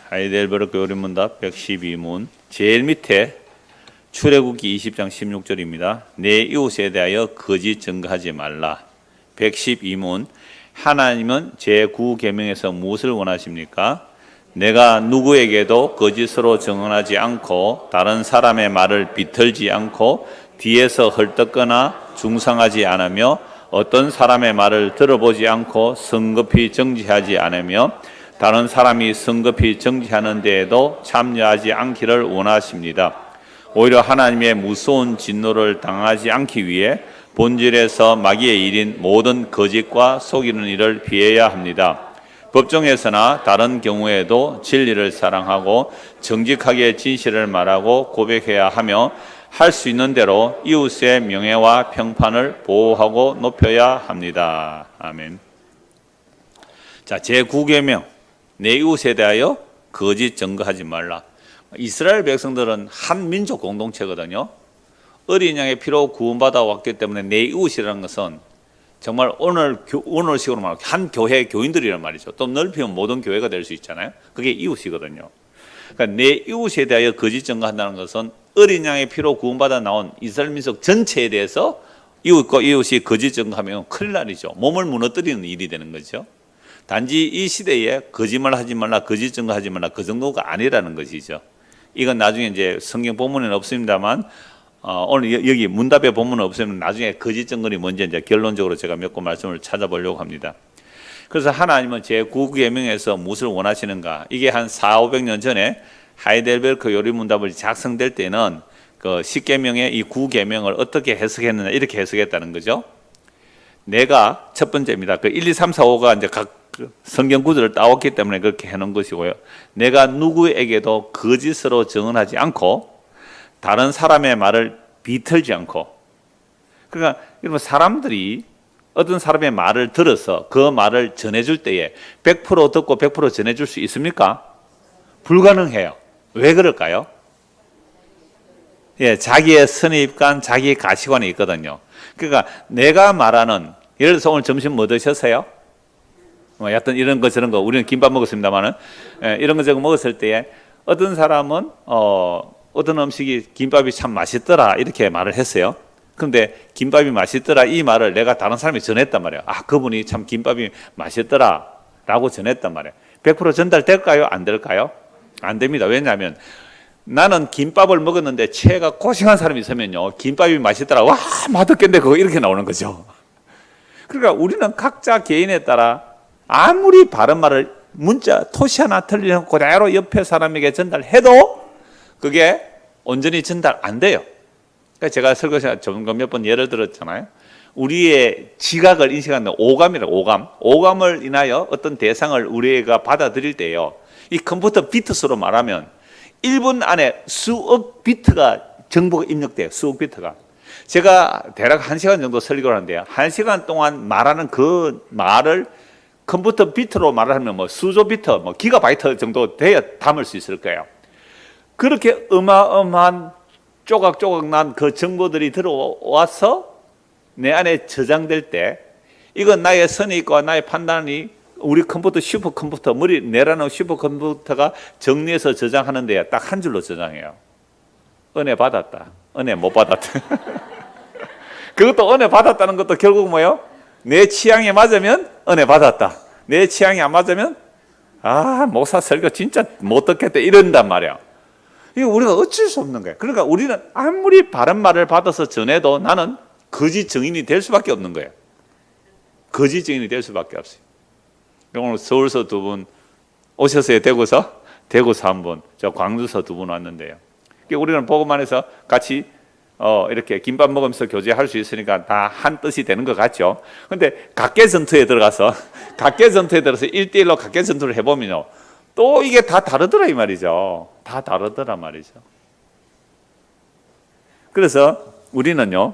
하이델베르크 요리문답 112문 제일 밑에 출애굽기 20장 16절입니다. 내 이웃에 대하여 거짓 증거하지 말라. 112문 하나님은 제9계명에서 무엇을 원하십니까? 내가 누구에게도 거짓으로 증언하지 않고 다른 사람의 말을 비틀지 않고 뒤에서 헐떡거나 중상하지 않으며 어떤 사람의 말을 들어보지 않고 성급히 정지하지 않으며 다른 사람이 성급히 정지하는 데에도 참여하지 않기를 원하십니다. 오히려 하나님의 무서운 진노를 당하지 않기 위해 본질에서 마귀의 일인 모든 거짓과 속이는 일을 피해야 합니다. 법정에서나 다른 경우에도 진리를 사랑하고 정직하게 진실을 말하고 고백해야 하며 할 수 있는 대로 이웃의 명예와 평판을 보호하고 높여야 합니다. 아멘. 자, 제9계명 내 이웃에 대하여 거짓 증거하지 말라. 이스라엘 백성들은 한 민족 공동체거든요. 어린 양의 피로 구원받아 왔기 때문에 내 이웃이라는 것은 정말 오늘식으로 말하면 한 교회 교인들이란 말이죠. 또 넓히면 모든 교회가 될 수 있잖아요. 그게 이웃이거든요. 그러니까 내 이웃에 대하여 거짓 증거한다는 것은 어린 양의 피로 구원받아 나온 이스라엘 민족 전체에 대해서 이웃과 이웃이 거짓 증거하면 큰일 날이죠. 몸을 무너뜨리는 일이 되는 거죠. 단지 이 시대에 거짓말 하지 말라, 거짓 증거하지 말라 그 정도가 아니라는 것이죠. 이건 나중에 이제 성경 본문에는 없습니다만 오늘 여기 문답의 본문은 없으면 나중에 거짓 증거이 뭔지 이제 결론적으로 제가 몇 번 말씀을 찾아보려고 합니다. 그래서 하나님은 제9계명에서 무엇을 원하시는가? 이게 한 400~500년 전에 하이델베르크 요리문답을 작성될 때는 그 10계명의 이 9계명을 어떻게 해석했느냐 이렇게 해석했다는 거죠. 내가 첫 번째입니다. 그 1, 2, 3, 4, 5가 이제 각 성경 구절을 따왔기 때문에 그렇게 해놓은 것이고요. 내가 누구에게도 거짓으로 증언하지 않고 다른 사람의 말을 비틀지 않고. 그러니까 여러분 사람들이 어떤 사람의 말을 들어서 그 말을 전해줄 때에 100% 듣고 100% 전해줄 수 있습니까? 불가능해요. 왜 그럴까요? 예, 자기의 선입관, 자기의 가치관이 있거든요. 그러니까 내가 말하는, 예를 들어서 오늘 점심 뭐 드셨어요? 여하튼 이런 거 저런 거, 우리는 김밥 먹었습니다만은, 이런 거 저런 거 먹었을 때에 어떤 사람은 어떤 음식이 김밥이 참 맛있더라 이렇게 말을 했어요. 그런데 김밥이 맛있더라 이 말을 내가 다른 사람이 전했단 말이에요. 아, 그분이 참 김밥이 맛있더라 라고 전했단 말이에요. 100% 전달될까요? 안 될까요? 안 됩니다. 왜냐하면 나는 김밥을 먹었는데 체가 고생한 사람이 있으면요 김밥이 맛있더라, 와 맛없겠네 그거 이렇게 나오는 거죠. 그러니까 우리는 각자 개인에 따라 아무리 바른 말을 문자 토시 하나 틀리는 그대로 옆에 사람에게 전달해도 그게 온전히 전달 안 돼요. 그러니까 제가 설교에서 몇 번 예를 들었잖아요. 우리의 지각을 인식하는 오감이라고, 오감을 인하여 어떤 대상을 우리가 받아들일 때요, 이 컴퓨터 비트수로 말하면 1분 안에 수억 비트가 정보가 입력돼요. 수억 비트가. 제가 대략 1시간 정도 설교를 하는데요, 1시간 동안 말하는 그 말을 컴퓨터 비트로 말하면 뭐 수조 비트, 뭐 기가바이트 정도 돼야 담을 수 있을 거예요. 그렇게 어마어마한 조각조각 난 그 정보들이 들어와서 내 안에 저장될 때, 이건 나의 선입과 나의 판단이 우리 컴퓨터, 슈퍼컴퓨터, 머리 내라는 슈퍼컴퓨터가 정리해서 저장하는데 딱 한 줄로 저장해요. 은혜 받았다, 은혜 못 받았다. 그것도 은혜 받았다는 것도 결국 뭐예요? 내 취향에 맞으면 은혜 받았다, 내 취향이 안 맞으면 아 목사 설교 진짜 못 듣겠다 이런단 말이야. 이거 우리가 어쩔 수 없는 거예요. 그러니까 우리는 아무리 바른 말을 받아서 전해도 나는 거짓 증인이 될 수밖에 없는 거예요. 거짓 증인이 될 수밖에 없어요. 오늘 서울서 2분 오셨어요. 대구서 한 분, 저 광주서 2분 왔는데요. 우리는 복음만 해서 같이 이렇게 김밥 먹으면서 교제할 수 있으니까 다 한 뜻이 되는 것 같죠. 그런데 각계 전투에 들어가서 1대1로 각계 전투를 해보면요, 또 이게 다 다르더라 이 말이죠. 다 다르더라 말이죠. 그래서 우리는요,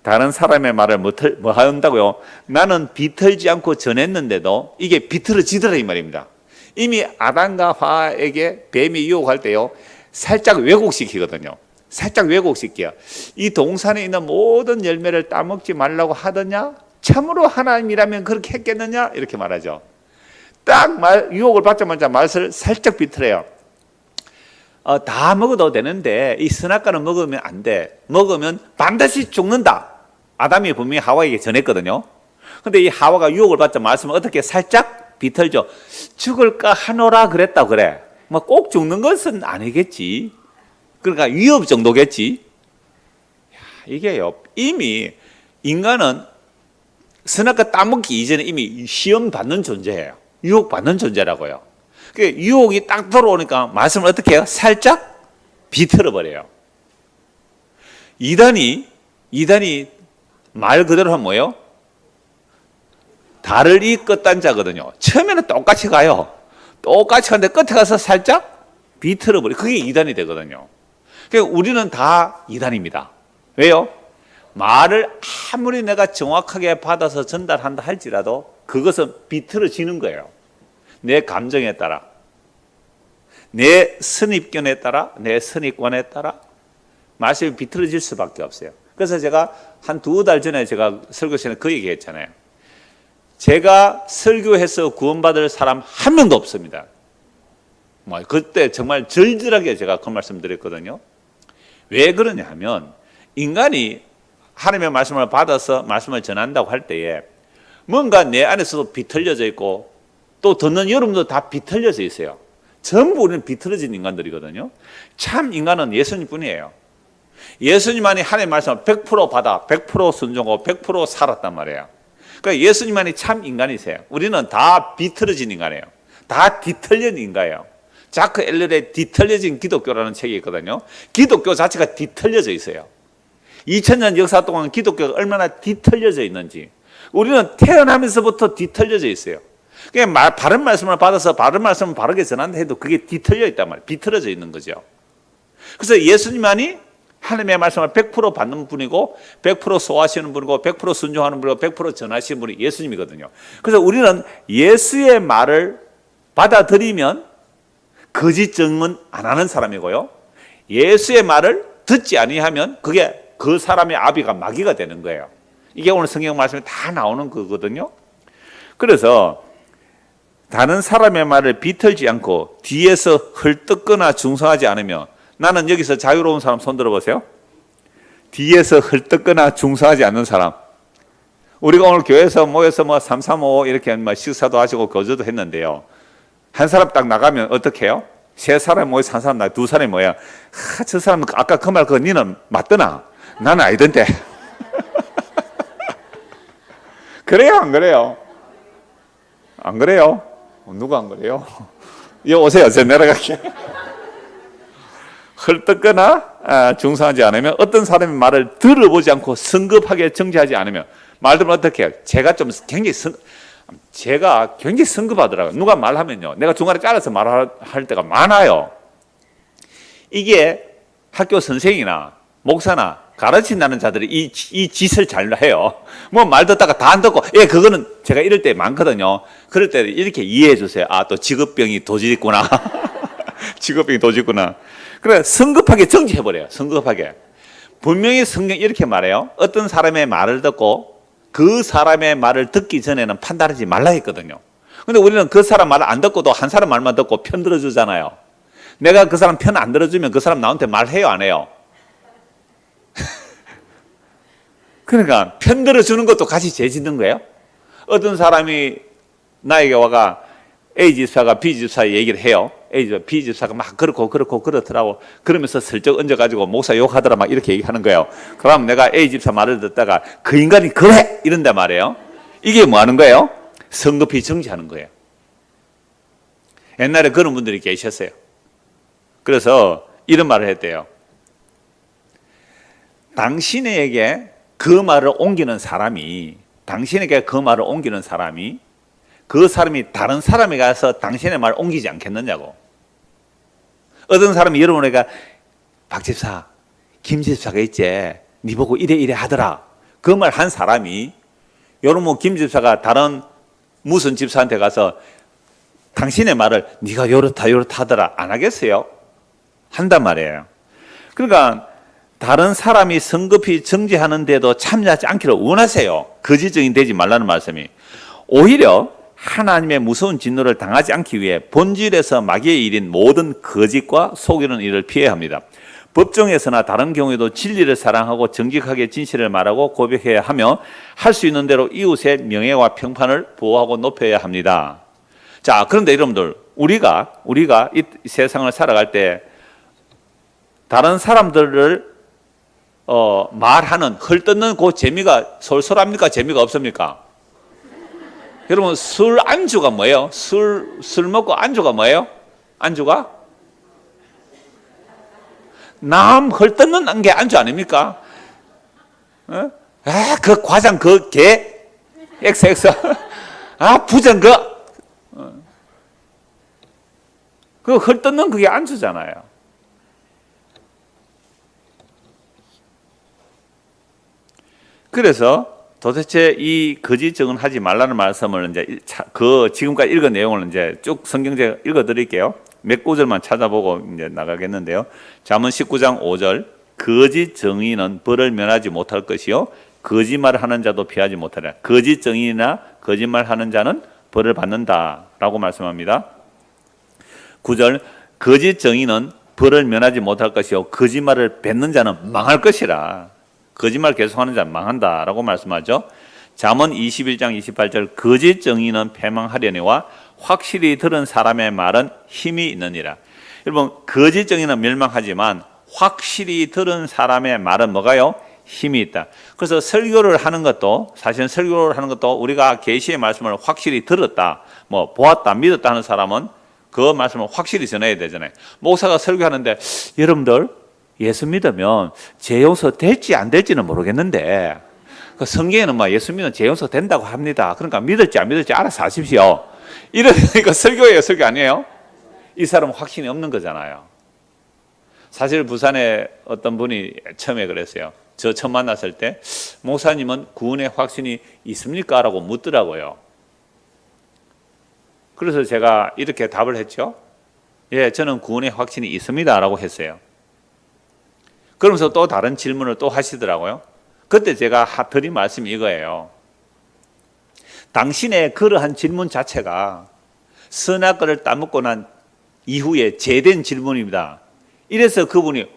다른 사람의 말을 뭐 한다고요? 나는 비틀지 않고 전했는데도 이게 비틀어지더라 이 말입니다. 이미 아담과 하와에게 뱀이 유혹할 때요, 살짝 왜곡시키거든요. 살짝 왜곡시켜요. 이 동산에 있는 모든 열매를 따먹지 말라고 하더냐? 참으로 하나님이라면 그렇게 했겠느냐? 이렇게 말하죠. 딱 유혹을 받자마자 말을 살짝 비틀어요. 다 먹어도 되는데 이 선악과는 먹으면 안 돼. 먹으면 반드시 죽는다. 아담이 분명히 하와에게 전했거든요. 근데 이 하와가 유혹을 받자 말씀을 어떻게 살짝 비틀죠. 죽을까 하노라 그랬다 그래. 뭐 꼭 죽는 것은 아니겠지. 그러니까 위협 정도겠지. 이게요, 이미 인간은 선악과 따먹기 이전에 이미 시험 받는 존재예요. 유혹 받는 존재라고요. 그 유혹이 딱 들어오니까 말씀을 어떻게 해요? 살짝 비틀어 버려요. 이단이 말 그대로 하면 뭐예요? 달을 이 끝단 자거든요. 처음에는 똑같이 가요. 똑같이 가는데 끝에 가서 살짝 비틀어 버려. 그게 이단이 되거든요. 그러니까 우리는 다 이단입니다. 왜요? 말을 아무리 내가 정확하게 받아서 전달한다 할지라도 그것은 비틀어지는 거예요. 내 감정에 따라, 내 선입견에 따라, 내 선입관에 따라 말씀이 비틀어질 수밖에 없어요. 그래서 제가 한 2달 전에 제가 설교 시간에 그 얘기 했잖아요. 제가 설교해서 구원받을 사람 한 명도 없습니다. 그때 정말 절절하게 제가 그 말씀 드렸거든요. 왜 그러냐 하면 인간이 하나님의 말씀을 받아서 말씀을 전한다고 할 때에 뭔가 내 안에서도 비틀려져 있고 또 듣는 여러분도 다 비틀려져 있어요. 전부 우리는 비틀어진 인간들이거든요. 참 인간은 예수님뿐이에요. 예수님만이 하나님의 말씀을 100% 받아 100% 순종하고 100% 살았단 말이에요. 그러니까 예수님만이 참 인간이세요. 우리는 다 비틀어진 인간이에요. 다 뒤틀린 인간이에요. 자크 엘렐의 뒤틀려진 기독교라는 책이 있거든요. 기독교 자체가 뒤틀려져 있어요. 2000년 역사 동안 기독교가 얼마나 뒤틀려져 있는지. 우리는 태어나면서부터 뒤틀려져 있어요. 그러니까 바른 말씀을 받아서 바른 말씀을 바르게 전한다 해도 그게 뒤틀려 있단 말이에요. 비틀어져 있는 거죠. 그래서 예수님만이 하나님의 말씀을 100% 받는 분이고 100% 소화하시는 분이고 100% 순종하는 분이고 100% 전하시는 분이 예수님이거든요. 그래서 우리는 예수의 말을 받아들이면 거짓 증언 안 하는 사람이고요. 예수의 말을 듣지 아니하면 그게 그 사람의 아비가 마귀가 되는 거예요. 이게 오늘 성경 말씀에 다 나오는 거거든요. 그래서 다른 사람의 말을 비틀지 않고 뒤에서 헐뜯거나 중성하지 않으며, 나는 여기서 자유로운 사람 손 들어보세요. 뒤에서 헐뜯거나 중성하지 않는 사람. 우리가 오늘 교회에서 모여서 335 이렇게 식사도 하시고 거저도 했는데요. 한 사람 딱 나가면 어떻게 해요? 세 사람이 모여서 한 사람 두 사람이 뭐야? 저 사람 아까 그 말 니는 맞더나? 나는 아니던데. 그래요, 안 그래요? 안 그래요? 누가 안 그래요? 여기 오세요. 제가 내려갈게요. 헐뜯거나 중상하지 않으면, 어떤 사람의 말을 들어보지 않고 성급하게 정지하지 않으면, 말 들으면 어떻게 해요? 제가 굉장히 성급하더라고요. 누가 말하면요, 내가 중간에 잘라서 말할 때가 많아요. 이게 학교 선생이나 목사나 가르친다는 자들이 이 짓을 잘 해요. 말 듣다가 다 안 듣고, 그거는 제가 이럴 때 많거든요. 그럴 때 이렇게 이해해 주세요. 또 직업병이 도질있구나. 직업병이 도질있구나. 그래, 성급하게 정지해버려요. 성급하게. 분명히 성경이 이렇게 말해요. 어떤 사람의 말을 듣고 그 사람의 말을 듣기 전에는 판단하지 말라 했거든요. 근데 우리는 그 사람 말을 안 듣고도 한 사람 말만 듣고 편 들어주잖아요. 내가 그 사람 편 안 들어주면 그 사람 나한테 말해요, 안 해요? 그러니까 편 들어주는 것도 같이 죄 짓는 거예요. 어떤 사람이 나에게 와가 A 집사가 B 집사 얘기를 해요. A 집사, B 집사가 막 그렇더라고. 그러면서 슬쩍 얹어가지고 목사 욕하더라 막 이렇게 얘기하는 거예요. 그럼 내가 A 집사 말을 듣다가 그 인간이 그래! 이런단 말이에요. 이게 뭐 하는 거예요? 성급히 정지하는 거예요. 옛날에 그런 분들이 계셨어요. 그래서 이런 말을 했대요. 당신에게 그 말을 옮기는 사람이, 그 사람이 다른 사람에 가서 당신의 말을 옮기지 않겠느냐고. 어떤 사람이 여러분에게 박 집사, 김 집사가 있지, 네 보고 이래 하더라. 그 말 한 사람이 여러분 김 집사가 다른 무슨 집사한테 가서 당신의 말을 네가 요렇다 하더라 안 하겠어요? 한단 말이에요. 그러니까 다른 사람이 성급히 정지하는데도 참여하지 않기를 원하세요. 거짓 증인 되지 말라는 말씀이. 오히려 하나님의 무서운 진노를 당하지 않기 위해 본질에서 마귀의 일인 모든 거짓과 속이는 일을 피해야 합니다. 법정에서나 다른 경우에도 진리를 사랑하고 정직하게 진실을 말하고 고백해야 하며 할 수 있는 대로 이웃의 명예와 평판을 보호하고 높여야 합니다. 자, 그런데 여러분들, 우리가 이 세상을 살아갈 때 다른 사람들을 말하는 헐뜯는 그 재미가 솔솔합니까? 재미가 없습니까? 여러분, 술 안주가 뭐예요? 술 먹고 안주가 뭐예요? 안주가? 남 헐뜯는 게 안주 아닙니까? 그 과장 그 개 XX 부정 그 헐뜯는 그게 안주잖아요. 그래서 도대체 이 거짓 증언하지 말라는 말씀을 이제 지금까지 읽은 내용을 이제 쭉 성경 제가 읽어드릴게요. 몇 구절만 찾아보고 이제 나가겠는데요. 잠언 19장 5절, 거짓 증인은 벌을 면하지 못할 것이요 거짓말하는 자도 피하지 못하리라. 거짓 증인이나 거짓말하는 자는 벌을 받는다라고 말씀합니다. 9절, 거짓 증인은 벌을 면하지 못할 것이요 거짓말을 뱉는 자는 망할 것이라. 거짓말 계속하는 자는 망한다라고 말씀하죠. 잠언 21장 28절, 거짓 증인은 패망하려니와 확실히 들은 사람의 말은 힘이 있느니라. 여러분, 거짓 증인은 멸망하지만 확실히 들은 사람의 말은 뭐가요? 힘이 있다. 그래서 설교를 하는 것도, 사실 설교를 하는 것도 우리가 계시의 말씀을 확실히 들었다, 뭐 보았다, 믿었다 하는 사람은 그 말씀을 확실히 전해야 되잖아요. 목사가 설교하는데 여러분들 예수 믿으면 죄 용서 될지 안 될지는 모르겠는데 그 성경에는 막 예수 믿으면 죄 용서 된다고 합니다. 그러니까 믿을지 안 믿을지 알아서 하십시오. 이러니까 설교예요, 설교 아니에요? 이 사람은 확신이 없는 거잖아요. 사실 부산에 어떤 분이 처음에 그랬어요. 저 처음 만났을 때 목사님은 구원의 확신이 있습니까? 라고 묻더라고요. 그래서 제가 이렇게 답을 했죠. 예, 저는 구원의 확신이 있습니다 라고 했어요. 그러면서 또 다른 질문을 또 하시더라고요. 그때 제가 드린 말씀이 이거예요. 당신의 그러한 질문 자체가 선악과를 따먹고 난 이후에 제된 질문입니다. 이래서 그분이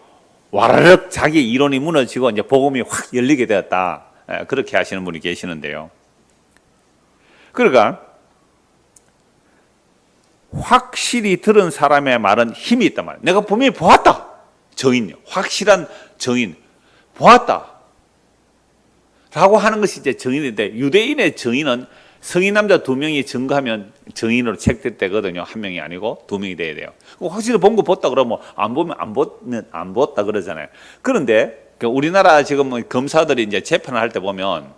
와르륵 자기 이론이 무너지고 이제 복음이 확 열리게 되었다. 그렇게 하시는 분이 계시는데요. 그러니까 확실히 들은 사람의 말은 힘이 있단 말이에요. 내가 분명히 보았다. 증인, 확실한 증인, 보았다 라고 하는 것이 이제 증인인데, 유대인의 증인은 성인 남자 2명이 증거하면 증인으로 책되거든요. 1명이 아니고 2명이 돼야 돼요. 확실히 본 거 봤다 그러면 안 보면 안 봤다 그러잖아요. 그런데 우리나라 지금 검사들이 이제 재판을 할 때 보면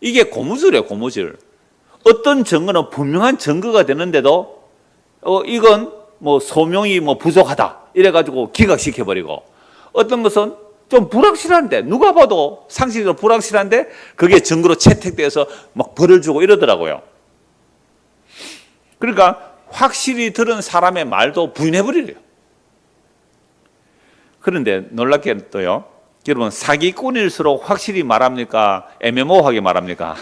이게 고무줄이에요, 고무줄. 어떤 증거는 분명한 증거가 되는데도 이건 뭐 소명이 뭐 부족하다 이래가지고 기각시켜버리고, 어떤 것은 좀 불확실한데 누가 봐도 상식적으로 불확실한데 그게 증거로 채택돼서 막 벌을 주고 이러더라고요. 그러니까 확실히 들은 사람의 말도 부인해버리래요. 그런데 놀랍게도요, 여러분, 사기꾼일수록 확실히 말합니까? 애매모호하게 말합니까?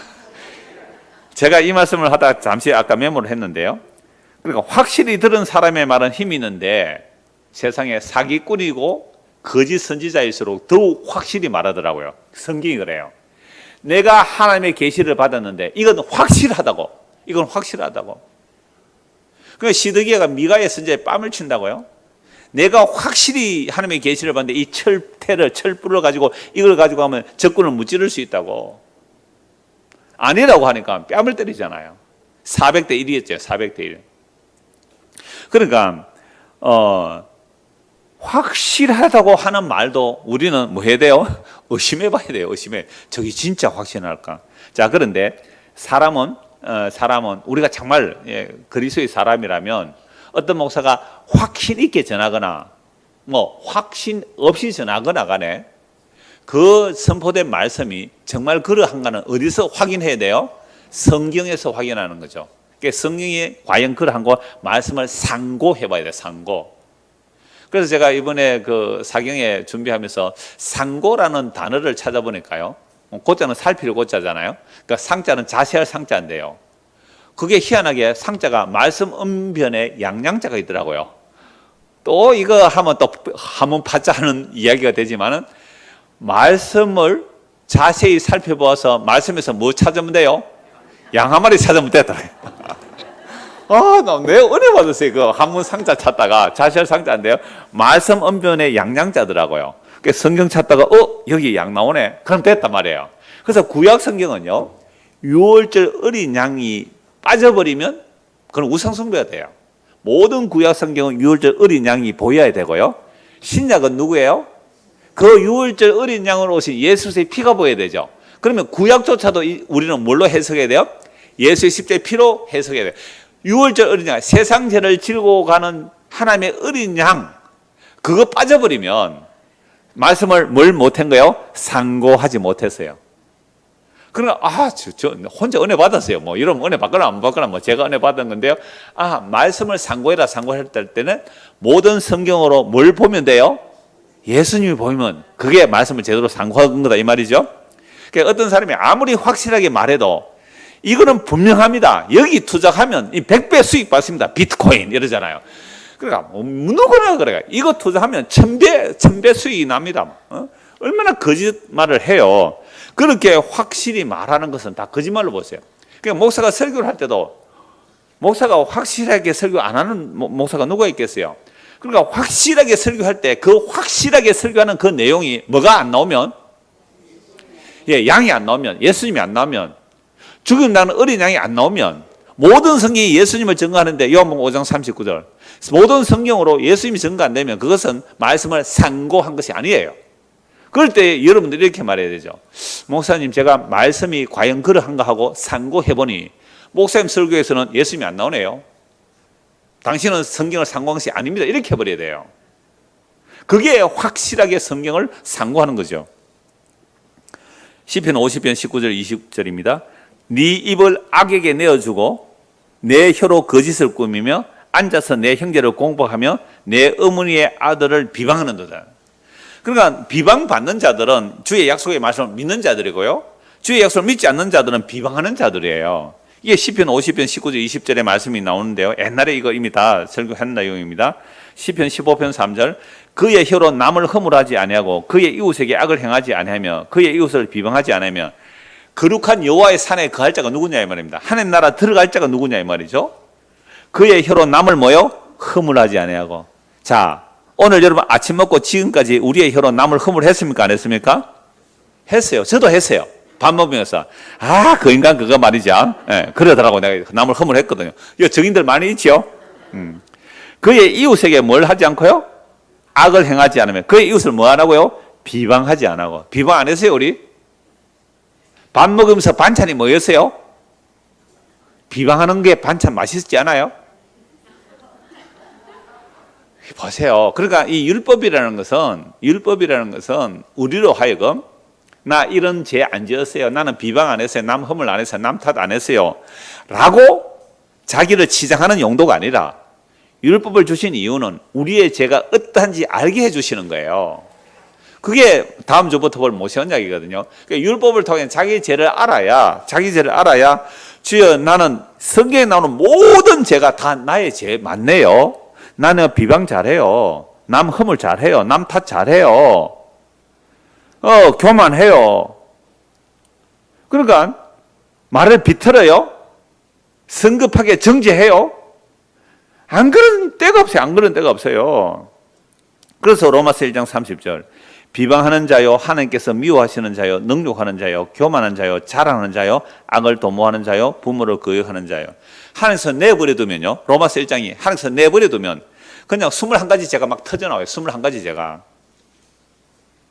제가 이 말씀을 하다 잠시 아까 메모를 했는데요. 그러니까 확실히 들은 사람의 말은 힘이 있는데 세상에 사기꾼이고 거짓 선지자일수록 더욱 확실히 말하더라고요. 성경이 그래요. 내가 하나님의 계시를 받았는데 이건 확실하다고. 이건 확실하다고. 그러니까 시드기야가 미가의 선지자에 뺨을 친다고요. 내가 확실히 하나님의 계시를 받는데 이 철불을 가지고 이걸 가지고 하면 적군을 무찌를 수 있다고. 아니라고 하니까 뺨을 때리잖아요. 400대 1이었죠. 400대 1. 그러니까 확실하다고 하는 말도 우리는 뭐 해야 돼요? 의심해 봐야 돼요. 의심해. 저기 진짜 확신할까? 자, 그런데 사람은 우리가 정말 그리스도의 사람이라면 어떤 목사가 확신 있게 전하거나 뭐 확신 없이 전하거나 간에 그 선포된 말씀이 정말 그러한가는 어디서 확인해야 돼요? 성경에서 확인하는 거죠. 그러니까 성경이 과연 그러한 거 말씀을 상고해 봐야 돼요. 상고. 그래서 제가 이번에 그 사경에 준비하면서 상고라는 단어를 찾아보니까요, 고자는 살피를 고자잖아요. 그러니까 상자는 자세할 상자인데요, 그게 희한하게 상자가 말씀 언변에 양양자가 있더라고요. 또 이거 하면 또 한번 파자 하는 이야기가 되지만은 말씀을 자세히 살펴보아서 말씀에서 뭐 찾으면 돼요? 양 한 마리 찾으면 되더라고요. 나 내 은혜 받았어요. 그 한문 상자 찾다가 자세한 상자인데요. 말씀 언변의 양양자더라고요. 그래서 성경 찾다가 여기 양 나오네. 그럼 됐단 말이에요. 그래서 구약 성경은요. 6월절 어린 양이 빠져버리면 그건 우상숭배가 돼요. 모든 구약 성경은 6월절 어린 양이 보여야 되고요. 신약은 누구예요? 그 6월절 어린 양으로 오신 예수의 피가 보여야 되죠. 그러면 구약조차도 우리는 뭘로 해석해야 돼요? 예수의 십자의 피로 해석해야 돼요. 6월절 어린 양, 세상 죄를 지고 가는 하나님의 어린 양, 그거 빠져버리면 말씀을 뭘 못한 거예요? 상고하지 못했어요. 그러니까 저 혼자 은혜 받았어요. 뭐 이러면 은혜 받거나 안 받거나 뭐 제가 은혜 받은 건데요. 말씀을 상고해라 상고할 때는 모든 성경으로 뭘 보면 돼요? 예수님이 보이면 그게 말씀을 제대로 상고한 거다 이 말이죠. 그러니까 어떤 사람이 아무리 확실하게 말해도 이거는 분명합니다. 여기 투자하면 이 100배 수익 받습니다. 비트코인 이러잖아요. 그러니까 누구나 그래요. 이거 투자하면 1000배 수익이 납니다. 얼마나 거짓말을 해요. 그렇게 확실히 말하는 것은 다 거짓말로 보세요. 그러니까 목사가 설교를 할 때도 목사가 확실하게 설교 안 하는 목사가 누가 있겠어요? 그러니까 확실하게 설교할 때 그 확실하게 설교하는 그 내용이 뭐가 안 나오면, 양이 안 나오면, 예수님이 안 나오면, 죽음 나는 어린 양이 안 나오면, 모든 성경이 예수님을 증거하는데 요한복음 5장 39절 모든 성경으로 예수님이 증거 안 되면 그것은 말씀을 상고한 것이 아니에요. 그럴 때 여러분들이 이렇게 말해야 되죠. 목사님, 제가 말씀이 과연 그러한가 하고 상고해보니 목사님 설교에서는 예수님이 안 나오네요. 당신은 성경을 상고한 것이 아닙니다. 이렇게 해버려야 돼요. 그게 확실하게 성경을 상고하는 거죠. 시편 50편 19절 20절입니다. 네 입을 악에게 내어주고 내 혀로 거짓을 꾸미며 앉아서 내 형제를 공박하며 내 어머니의 아들을 비방하는도다. 그러니까 비방받는 자들은 주의 약속의 말씀을 믿는 자들이고요. 주의 약속을 믿지 않는 자들은 비방하는 자들이에요. 이게 시편 50편 19절 20절의 말씀이 나오는데요. 옛날에 이거 이미 다 설교한 내용입니다. 시편 15편 3절 그의 혀로 남을 허물하지 아니하고 그의 이웃에게 악을 행하지 아니하며 그의 이웃을 비방하지 아니하며 거룩한 여호와의 산에 거할 자가 누구냐 이 말입니다. 하나님 나라 들어갈 자가 누구냐 이 말이죠. 그의 혀로 남을 뭐요? 허물하지 아니하고. 자, 오늘 여러분 아침 먹고 지금까지 우리의 혀로 남을 허물했습니까? 안 했습니까? 했어요. 저도 했어요. 밥 먹으면서 그 인간 그거 말이죠. 그러더라고. 내가 남을 허물했거든요. 이 증인들 많이 있죠. 그의 이웃에게 뭘 하지 않고요? 악을 행하지 않으면 그의 이웃을 뭐 안 하고요? 비방하지 안 하고. 비방 안 했어요 우리? 밥 먹으면서 반찬이 뭐였어요? 비방하는 게 반찬 맛있지 않아요? 보세요. 그러니까 이 율법이라는 것은 우리로 하여금 나 이런 죄 안 지었어요. 나는 비방 안 했어요. 남 허물 안 했어요. 남 탓 안 했어요. 라고 자기를 치장하는 용도가 아니라 율법을 주신 이유는 우리의 죄가 어떠한지 알게 해주시는 거예요. 그게 다음 주부터 볼 모세언약이거든요. 그러니까 율법을 통해 자기 죄를 알아야 주여 나는 성경에 나오는 모든 죄가 다 나의 죄 맞네요. 나는 비방 잘해요. 남 허물 잘해요. 남 탓 잘해요. 교만해요. 그러니까 말을 비틀어요. 성급하게 정죄해요. 안 그런 때가 없어요. 안 그런 때가 없어요. 그래서 로마서 1장 30절 비방하는 자요 하나님께서 미워하시는 자요 능욕하는 자요 교만한 자요 자랑하는 자요 악을 도모하는 자요 부모를 거역하는 자요. 하나님께서 내버려두면요. 로마서 1장이 하나님께서 내버려두면 그냥 21가지 죄가 막 터져나와요. 21가지 죄가.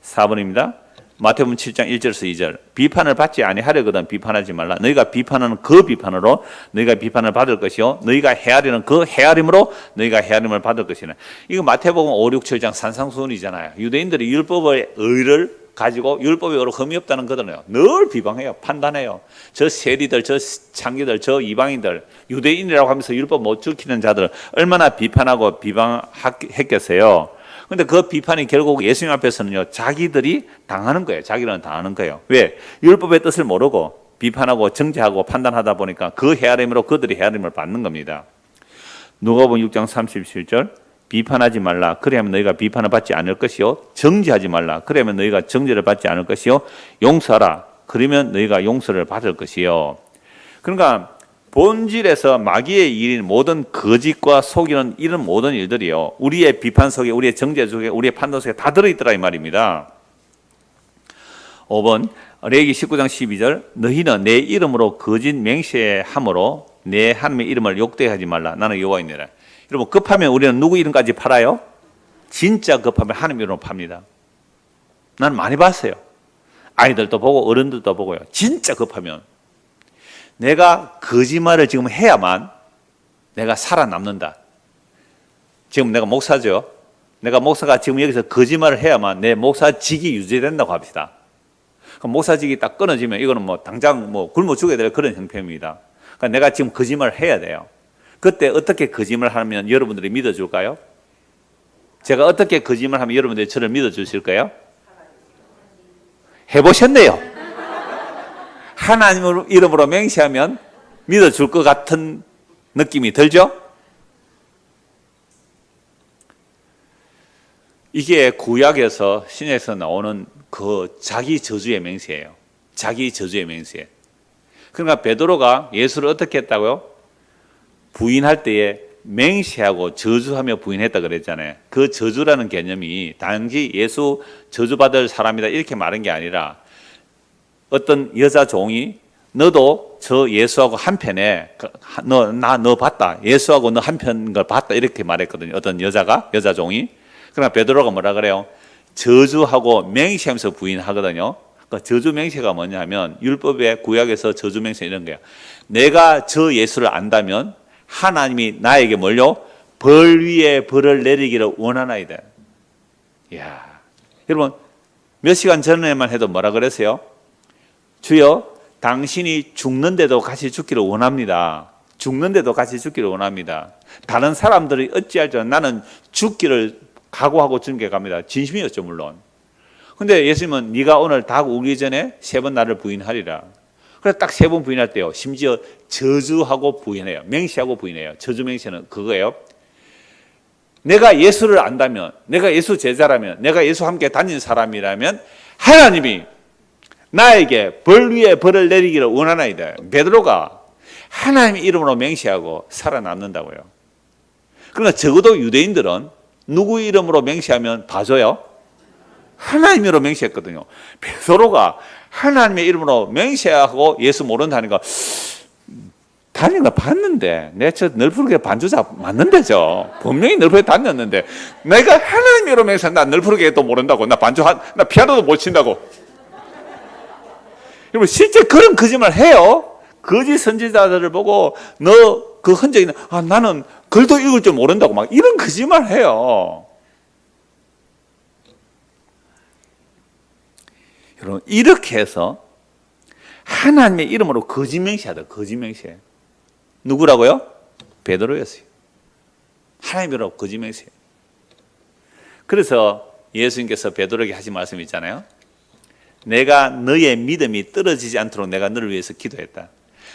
4번입니다. 마태복음 7장 1절에서 2절 비판을 받지 아니하려거든 비판하지 말라. 너희가 비판하는 그 비판으로 너희가 비판을 받을 것이요 너희가 헤아리는 그 헤아림으로 너희가 헤아림을 받을 것이네. 이거 마태복음 5, 6, 7장 산상수훈이잖아요. 유대인들이 율법의 의를 가지고 율법의 의로 흠이 없다는 거잖아요. 늘 비방해요. 판단해요. 저 세리들, 저 창기들, 저 이방인들 유대인이라고 하면서 율법 못 지키는 자들 얼마나 비판하고 비방했겠어요. 근데 그 비판이 결국 예수님 앞에서는요, 자기들이 당하는 거예요. 자기는 당하는 거예요. 왜? 율법의 뜻을 모르고 비판하고 정죄하고 판단하다 보니까 그 헤아림으로 그들이 헤아림을 받는 겁니다. 누가복음 6장 37절 비판하지 말라. 그래야면 너희가 비판을 받지 않을 것이요. 정죄하지 말라. 그래야면 너희가 정죄를 받지 않을 것이요. 용서하라. 그러면 너희가 용서를 받을 것이요. 그러니까 본질에서 마귀의 일인 모든 거짓과 속이는 이런 모든 일들이요. 우리의 비판 속에, 우리의 정죄 속에, 우리의 판단 속에 다 들어있더라 이 말입니다. 5번 레위기 19장 12절 너희는 내 이름으로 거짓 맹세함으로 내 하나님의 이름을 욕되게 말라. 나는 여호와이니라. 여러분 급하면 우리는 누구 이름까지 팔아요? 진짜 급하면 하나님 이름으로 팝니다. 나는 많이 봤어요. 아이들도 보고 어른들도 보고요. 진짜 급하면 내가 거짓말을 지금 해야만 내가 살아남는다. 지금 내가 목사죠. 내가 목사가 지금 여기서 거짓말을 해야만 내 목사직이 유지된다고 합시다. 그럼 목사직이 딱 끊어지면 이거는 뭐 당장 뭐 굶어 죽어야 될 그런 형편입니다. 그러니까 내가 지금 거짓말을 해야 돼요. 그때 어떻게 거짓말을 하면 여러분들이 믿어줄까요? 제가 어떻게 거짓말을 하면 여러분들이 저를 믿어주실까요? 해보셨네요. 하나님 이름으로 맹세하면 믿어줄 것 같은 느낌이 들죠? 이게 구약에서 신약에서 나오는 그 자기 저주의 맹세예요. 자기 저주의 맹세. 그러니까 베드로가 예수를 어떻게 했다고요? 부인할 때에 맹세하고 저주하며 부인했다 그랬잖아요. 그 저주라는 개념이 단지 예수 저주받을 사람이다 이렇게 말한 게 아니라 어떤 여자 종이 너도 저 예수하고 한편에 너 봤다. 예수하고 너 한편 걸 봤다 이렇게 말했거든요. 어떤 여자 종이. 그러나 베드로가 뭐라 그래요? 저주하고 맹세하면서 부인하거든요. 그러니까 저주 맹세가 뭐냐면 율법의 구약에서 저주 맹세 이런 거예요. 내가 저 예수를 안다면 하나님이 나에게 뭘요? 벌 위에 벌을 내리기를 원하나이다. 이야, 여러분 몇 시간 전에만 해도 뭐라 그랬어요? 주여 당신이 죽는데도 같이 죽기를 원합니다. 죽는데도 같이 죽기를 원합니다. 다른 사람들이 어찌할지 나는 죽기를 각오하고 주님께 갑니다. 진심이었죠 물론. 근데 예수님은 네가 오늘 다 오기 전에 3번 나를 부인하리라. 그래서 딱 3번 부인할 때요. 심지어 저주하고 부인해요. 맹세하고 부인해요. 저주 맹세는 그거예요. 내가 예수를 안다면, 내가 예수 제자라면, 내가 예수와 함께 다닌 사람이라면 하나님이 나에게 벌 위에 벌을 내리기를 원하나이다. 베드로가 하나님의 이름으로 맹세하고 살아남는다고요. 그러나 적어도 유대인들은 누구 이름으로 맹세하면 봐줘요? 하나님 이름으로 맹세했거든요. 베드로가 하나님의 이름으로 맹세하고 예수 모른다니까 다니는 거 봤는데 내가 저 널프르게 반주자 맞는데 저 분명히 널프르게 다녔는데 내가 하나님 이름으로 맹세한다. 널프르게 또 모른다고 나 나 피아노도 못 친다고. 여러분 실제 그런 거짓말 해요. 거짓 선지자들을 보고 너 그 흔적이 있는 나는 글도 읽을 줄 모른다고 막 이런 거짓말 해요. 여러분 이렇게 해서 하나님의 이름으로 거짓 맹세하다. 거짓 맹세. 누구라고요? 베드로였어요. 하나님 이름으로 거짓 맹세. 그래서 예수님께서 베드로에게 하신 말씀이 있잖아요. 내가 너의 믿음이 떨어지지 않도록 내가 너를 위해서 기도했다.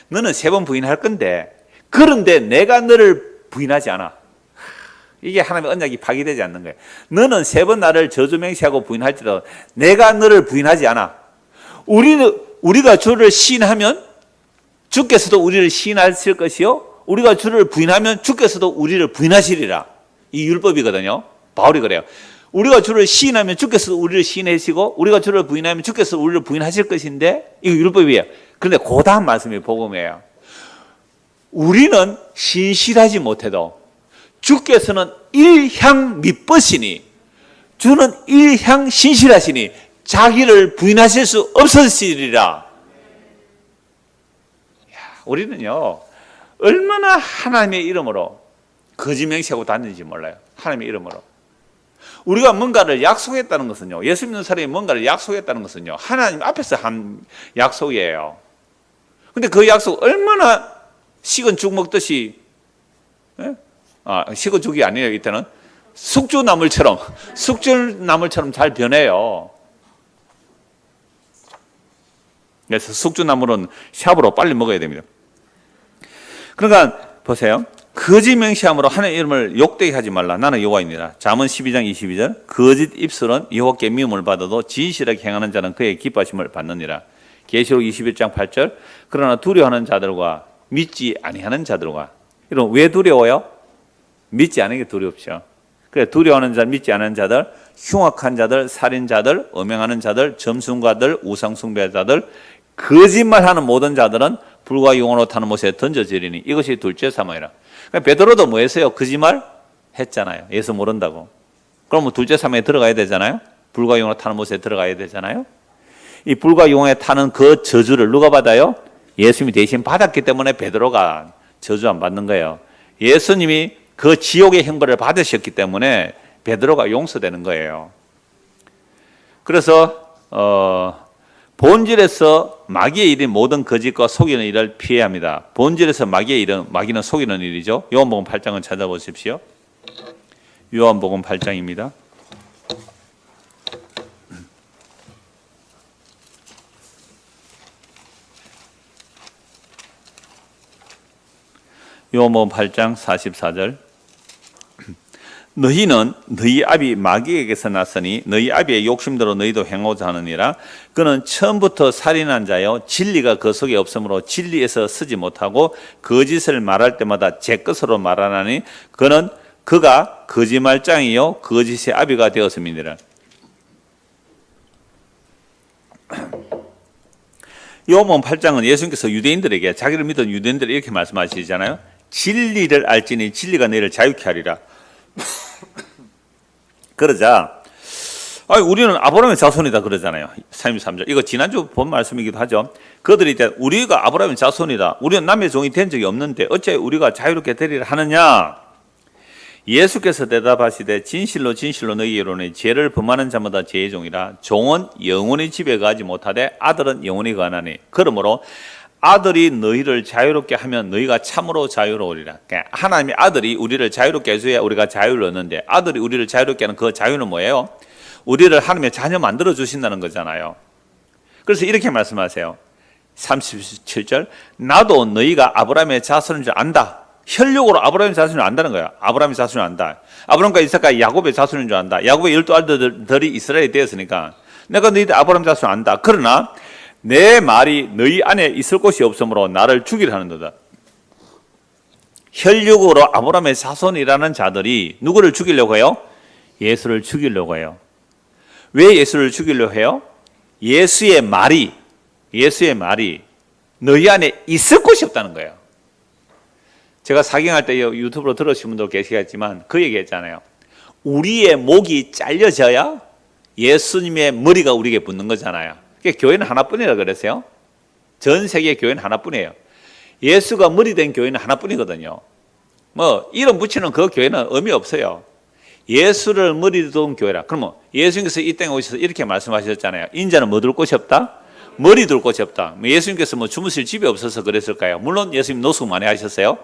너는 3번 부인할 건데 그런데 내가 너를 부인하지 않아. 이게 하나님의 언약이 파기되지 않는 거예요. 너는 3번 나를 저주 맹세하고 부인할지라도 내가 너를 부인하지 않아. 우리가 주를 시인하면 주께서도 우리를 시인하실 것이요 우리가 주를 부인하면 주께서도 우리를 부인하시리라. 이 율법이거든요. 바울이 그래요. 우리가 주를 시인하면 주께서도 우리를 시인하시고 우리가 주를 부인하면 주께서 우리를 부인하실 것인데 이거 율법이에요. 그런데 그 다음 말씀이 복음이에요. 우리는 신실하지 못해도 주께서는 일향 믿으시니 주는 일향 신실하시니 자기를 부인하실 수 없으시리라. 우리는요 얼마나 하나님의 이름으로 거짓 맹세하고 다니는지 몰라요. 하나님의 이름으로 우리가 뭔가를 약속했다는 것은요, 예수 믿는 사람이 뭔가를 약속했다는 것은요 하나님 앞에서 한 약속이에요. 근데 그 약속 얼마나 식은 죽 먹듯이 식은 죽이 아니에요. 이때는 숙주나물처럼 잘 변해요. 그래서 숙주나물은 샵으로 빨리 먹어야 됩니다. 그러니까 보세요. 거짓 맹세함으로 하나님의 이름을 욕되게 하지 말라. 나는 여호와이니라. 잠언 12장 22절. 거짓 입술은 여호와께 미움을 받아도 진실하게 행하는 자는 그의 기뻐하심을 받느니라. 계시록 21장 8절. 그러나 두려워하는 자들과 믿지 아니하는 자들과. 이런 왜 두려워요? 믿지 않는 게 두렵죠. 그래 두려워하는 자, 믿지 않는 자들, 흉악한 자들, 살인자들, 음행하는 자들, 점순가들, 우상숭배자들, 거짓말하는 모든 자들은 불과 용으로 타는 못에 던져지리니 이것이 둘째 사망이라. 그러니까 베드로도 뭐 했어요? 거짓말 했잖아요. 예수 모른다고. 그럼 둘째 사망에 들어가야 되잖아요. 불과 용으로 타는 못에 들어가야 되잖아요. 이 불과 용에 타는 그 저주를 누가 받아요? 예수님이 대신 받았기 때문에 베드로가 저주 안 받는 거예요. 예수님이 그 지옥의 형벌을 받으셨기 때문에 베드로가 용서되는 거예요. 그래서 본질에서 마귀의 일인 모든 거짓과 속이는 일을 피해야 합니다. 본질에서 마귀의 일은 마귀는 속이는 일이죠. 요한복음 8장을 찾아보십시오. 요한복음 8장입니다. 요한복음 8장 44절. 너희는 너희 아비 마귀에게서 났으니 너희 아비의 욕심대로 너희도 행하고자 하느니라. 그는 처음부터 살인한 자요 진리가 그 속에 없으므로 진리에서 쓰지 못하고 거짓을 말할 때마다 제 것으로 말하나니 그가 거짓말장이요 거짓의 아비가 되었음이니라. 요한복음 8장은 예수님께서 유대인들에게 자기를 믿은 유대인들에게 이렇게 말씀하시잖아요. 진리를 알지니 진리가 너희를 자유케 하리라. 그러자 우리는 아브라함의 자손이다 그러잖아요. 33절. 이거 지난주 본 말씀이기도 하죠. 그들이 이제 우리가 아브라함의 자손이다. 우리는 남의 종이 된 적이 없는데 어째 우리가 자유롭게 되리라 하느냐. 예수께서 대답하시되 진실로 진실로 너희에게 이르노니 죄를 범하는 자마다 죄의 종이라. 종은 영원히 집에 가지 못하되 아들은 영원히 거하나니. 그러므로 아들이 너희를 자유롭게 하면 너희가 참으로 자유로우리라. 그러니까 하나님의 아들이 우리를 자유롭게 해줘야 우리가 자유를 얻는데 아들이 우리를 자유롭게 하는 그 자유는 뭐예요? 우리를 하나님의 자녀 만들어 주신다는 거잖아요. 그래서 이렇게 말씀하세요. 37절. 나도 너희가 아브라함의 자손인 줄 안다. 혈육으로 아브라함의 자손인 줄 안다는 거야. 아브라함의 자손인 줄 안다. 아브라함과 이삭과 야곱의 자손인 줄 안다. 야곱의 12아들들이 이스라엘이 되었으니까 내가 너희들 아브라함 자손인 줄 안다. 그러나 내 말이 너희 안에 있을 곳이 없으므로 나를 죽이려 하는도다. 혈육으로 아브라함의 자손이라는 자들이 누구를 죽이려고 해요? 예수를 죽이려고 해요. 왜 예수를 죽이려고 해요? 예수의 말이 너희 안에 있을 곳이 없다는 거예요. 제가 사경할 때 유튜브로 들으신 분도 계시겠지만 그 얘기했잖아요. 우리의 목이 잘려져야 예수님의 머리가 우리에게 붙는 거잖아요. 교회는 하나뿐이라 그랬어요. 전 세계 교회는 하나뿐이에요. 예수가 머리 된 교회는 하나뿐이거든요. 뭐 이름 붙이는 그 교회는 의미 없어요. 예수를 머리 둔 교회라. 그러면 예수님께서 이 땅에 오셔서 이렇게 말씀하셨잖아요. 인자는 뭐 둘 곳이 없다? 머리 둘 곳이 없다. 예수님께서 뭐 주무실 집이 없어서 그랬을까요? 물론 예수님 노숙 많이 하셨어요.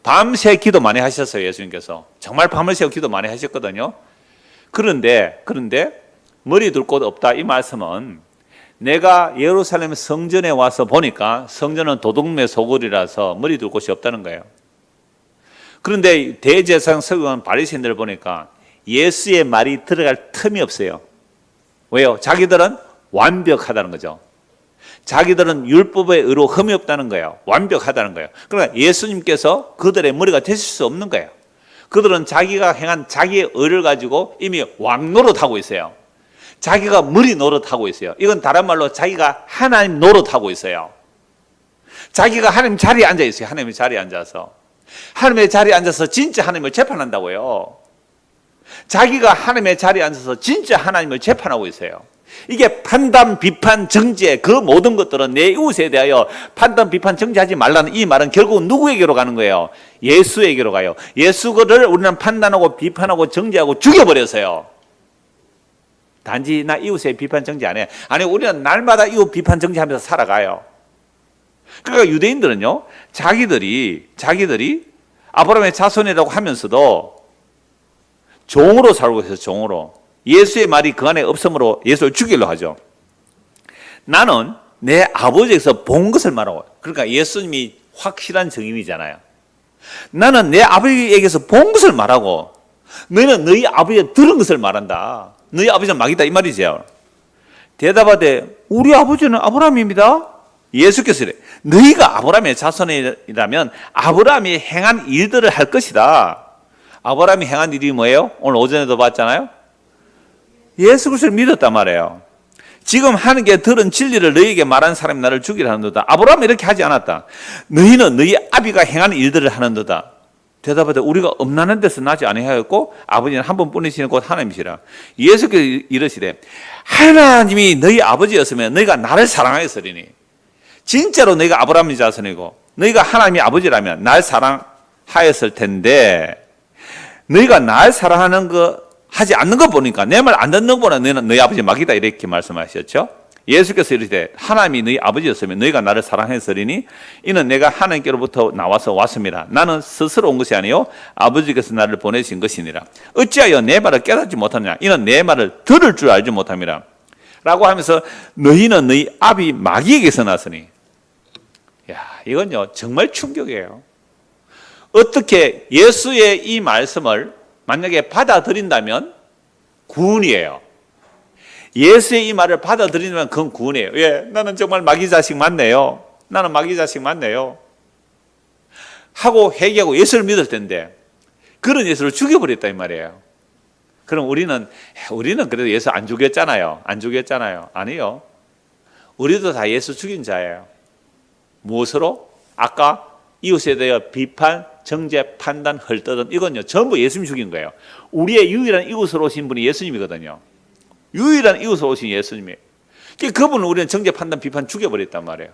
밤새 기도 많이 하셨어요. 예수님께서 정말 밤을 새워 기도 많이 하셨거든요. 그런데 머리 둘 곳 없다 이 말씀은 내가 예루살렘 성전에 와서 보니까 성전은 도둑매 소굴이라서 머리 둘 곳이 없다는 거예요. 그런데 대제사장 서기관 바리새인들을 보니까 예수의 말이 들어갈 틈이 없어요. 왜요? 자기들은 완벽하다는 거죠. 자기들은 율법의 의로 흠이 없다는 거예요. 완벽하다는 거예요. 그러니까 예수님께서 그들의 머리가 되실 수 없는 거예요. 그들은 자기가 행한 자기의 의를 가지고 이미 왕 노릇하고 있어요. 자기가 머리 노릇하고 있어요. 이건 다른 말로 자기가 하나님 노릇하고 있어요. 자기가 하나님 자리에 앉아 있어요. 하나님의 자리에 앉아서. 하나님의 자리에 앉아서 진짜 하나님을 재판한다고요. 자기가 하나님의 자리에 앉아서 진짜 하나님을 재판하고 있어요. 이게 판단, 비판, 정죄 그 모든 것들은 내 이웃에 대하여 판단, 비판, 정죄하지 말라는 이 말은 결국은 누구에게로 가는 거예요? 예수에게로 가요. 예수를 우리는 판단하고 비판하고 정죄하고 죽여버렸어요. 단지 나 이웃에 비판 정죄 안 해. 아니 우리는 날마다 이웃 비판 정죄하면서 살아가요. 그러니까 유대인들은요 자기들이 아브라함의 자손이라고 하면서도 종으로 살고 있어요. 종으로. 예수의 말이 그 안에 없으므로 예수를 죽이려 하죠. 나는 내 아버지에게서 본 것을 말하고, 그러니까 예수님이 확실한 증인이잖아요. 나는 내 아버지에게서 본 것을 말하고 너희는 너희 아버지가 들은 것을 말한다. 너희 아버지는 마귀다 이 말이죠. 대답하되 우리 아버지는 아브라함입니다. 예수께서 이래, 너희가 아브라함의 자손이라면 아브라함이 행한 일들을 할 것이다. 아브라함이 행한 일이 뭐예요? 오늘 오전에도 봤잖아요. 예수 그리스도를 믿었단 말이에요. 지금 하나님께 들은 진리를 너희에게 말한 사람이 나를 죽이려 하는도다. 아브라함은 이렇게 하지 않았다. 너희는 너희 아비가 행하는 일들을 하는도다. 대답하되 우리가 엄나는 데서 나지 아니하였고 아버지는 한 분뿐이시는 곧 하나님이시라. 예수께서 이르시되 하나님이 너희 아버지였으면 너희가 나를 사랑하였으리니, 진짜로 너희가 아브라함의 자손이고 너희가 하나님의 아버지라면 날 사랑하였을 텐데, 너희가 날 사랑하는 거 하지 않는 거 보니까, 내 말 안 듣는 거 보나 너희는 너희 아버지 마귀다 이렇게 말씀하셨죠. 예수께서 이르시되 하나님이 너희 아버지였으면 너희가 나를 사랑했으리니 이는 내가 하나님께로부터 나와서 왔습니다. 나는 스스로 온 것이 아니요 아버지께서 나를 보내신 것이니라. 어찌하여 내 말을 깨닫지 못하느냐. 이는 내 말을 들을 줄 알지 못함이라. 라고 하면서 너희는 너희 아비 마귀에게서 났으니. 야, 이건요 정말 충격이에요. 어떻게 예수의 이 말씀을 만약에 받아들인다면 구원이에요. 예수의 이 말을 받아들이면 그건 구원이에요. 예, 나는 정말 마귀 자식 맞네요. 나는 마귀 자식 맞네요. 하고 회개하고 예수를 믿을 텐데 그런 예수를 죽여버렸다 이 말이에요. 그럼 우리는 그래도 예수 안 죽였잖아요. 안 죽였잖아요. 아니요. 우리도 다 예수 죽인 자예요. 무엇으로? 아까 이웃에 대하여 비판, 정죄, 판단, 헐뜯음, 이건요 전부 예수님이 죽인 거예요. 우리의 유일한 이웃으로 오신 분이 예수님이거든요. 유일한 이웃으로 오신 예수님이에요. 그분을 우리는 정죄, 판단, 비판 죽여버렸단 말이에요.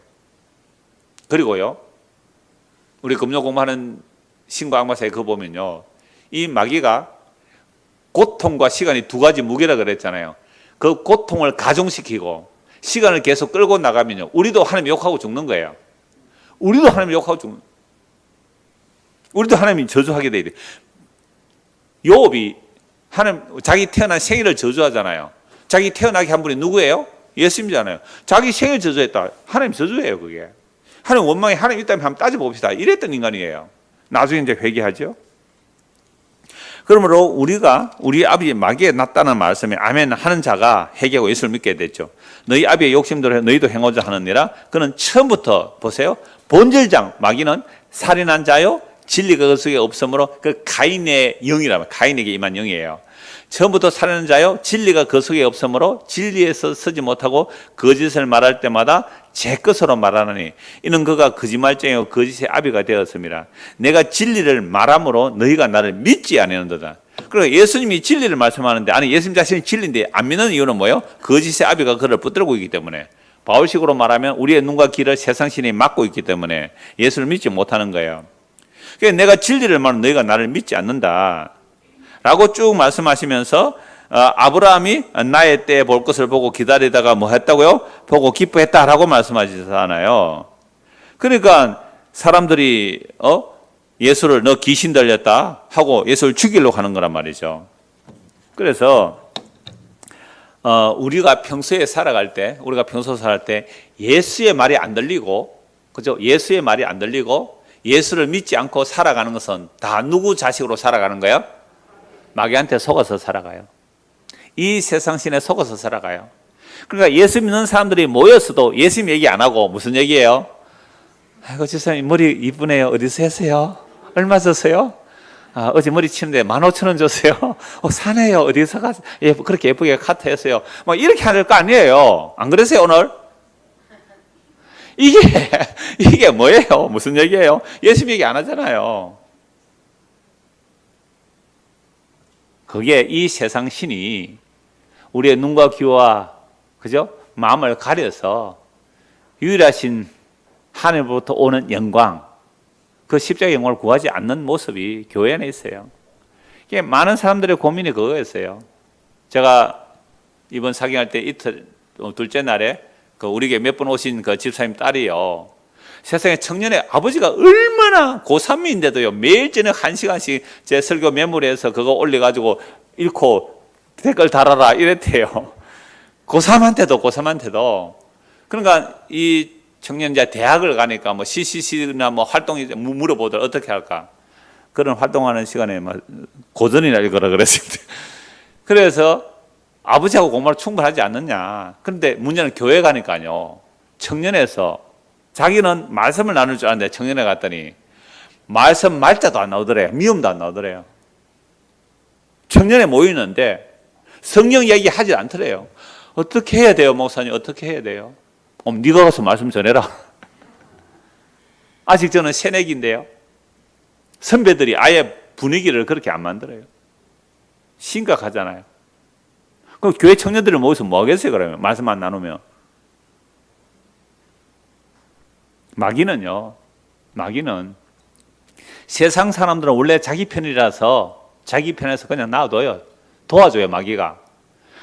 그리고요 우리 금요 공부하는 신과 악마사에 그거 보면요, 이 마귀가 고통과 시간이 두 가지 무게라 그랬잖아요. 그 고통을 가중시키고 시간을 계속 끌고 나가면요 우리도 하나님 욕하고 죽는 거예요. 우리도 하나님 욕하고 죽는 거예요. 우리도 하나님 저주하게 돼. 요업이 하나님 자기 태어난 생일을 저주하잖아요. 자기 태어나게 한 분이 누구예요? 예수님이잖아요. 자기 생일 저주했다. 하나님 저주예요 그게. 하나님 원망이 하나님 있다면 한번 따져봅시다. 이랬던 인간이에요. 나중에 이제 회개하죠. 그러므로 우리가 우리 아비의 마귀에 났다는 말씀에 아멘 하는 자가 회개하고 예수를 믿게 됐죠. 너희 아비의 욕심대로 너희도 행하자 하느니라. 그는 처음부터 보세요. 본질장 마귀는 살인한 자요 진리가 그 속에 없으므로 그 가인의 영이라면 가인에게 임한 영이에요. 처음부터 살인한 자요 진리가 그 속에 없으므로 진리에서 서지 못하고 거짓을 말할 때마다 제 것으로 말하느니 이는 그가 거짓말쟁이요 거짓의 아비가 되었습니다. 내가 진리를 말함으로 너희가 나를 믿지 아니하는도다. 그러니까 예수님이 진리를 말씀하는데, 아니 예수님 자신이 진리인데 안 믿는 이유는 뭐예요? 거짓의 아비가 그를 붙들고 있기 때문에. 바울식으로 말하면 우리의 눈과 귀를 세상신이 막고 있기 때문에 예수를 믿지 못하는 거예요. 그러니까 내가 진리를 말하면 너희가 나를 믿지 않는다 라고 쭉 말씀하시면서 아브라함이 나의 때에 볼 것을 보고 기다리다가 뭐 했다고요? 보고 기뻐했다라고 말씀하시잖아요. 그러니까 사람들이 예수를 너 귀신 들렸다 하고 예수를 죽이려고 하는 거란 말이죠. 그래서 우리가 평소에 살아갈 때, 우리가 평소 살아갈 때 예수의 말이 안 들리고, 그죠? 예수의 말이 안 들리고 예수를 믿지 않고 살아가는 것은 다 누구 자식으로 살아가는 거예요? 마귀한테 속아서 살아가요. 이 세상신에 속아서 살아가요. 그러니까 예수 믿는 사람들이 모였어도 예수님 얘기 안 하고 무슨 얘기예요? 아이고 지사님 머리 이쁘네요. 어디서 했어요? 얼마 줬어요? 어제 머리 치는데 15,000원 줬어요. 사네요. 어디서 가서 그렇게 예쁘게 카트했어요. 뭐 이렇게 하는 거 아니에요. 안 그러세요 오늘? 이게 뭐예요? 무슨 얘기예요? 예수님 얘기 안 하잖아요. 그게 이 세상 신이 우리의 눈과 귀와 그죠? 마음을 가려서 유일하신 하늘로부터 오는 영광, 그 십자가의 영광을 구하지 않는 모습이 교회 안에 있어요. 이게 많은 사람들의 고민이 그거였어요. 제가 이번 사경할 때 이틀 둘째 날에 우리에게 몇 번 오신 그 집사님 딸이요, 세상에 청년의 아버지가 얼마나 고3인데도요 매일 저녁 1시간씩 제 설교 메모리에서 그거 올려가지고 읽고 댓글 달아라 이랬대요. 고3한테도 그러니까 이 청년자 대학을 가니까 뭐 CCC나 뭐 활동이 물어보더라 어떻게 할까? 그런 활동하는 시간에 막 고전이나 읽어라 그랬습니다. 그래서 아버지하고 공부를 충분하지 않느냐. 그런데 문제는 교회 가니까요. 청년에서 자기는 말씀을 나눌 줄 아는데 청년회 갔더니 말씀 말자도 안 나오더래요. 미음도 안 나오더래요. 청년회 모이는데 성경 이야기 하지 않더래요. 어떻게 해야 돼요, 목사님? 어떻게 해야 돼요? 네가 가서 말씀 전해라. 아직 저는 새내기인데요. 선배들이 아예 분위기를 그렇게 안 만들어요. 심각하잖아요. 그럼 교회 청년들을 모여서 뭐 하겠어요, 그러면? 말씀 안 나누면. 마귀는 세상 사람들은 원래 자기 편이라서 자기 편에서 그냥 놔둬요. 도와줘요, 마귀가.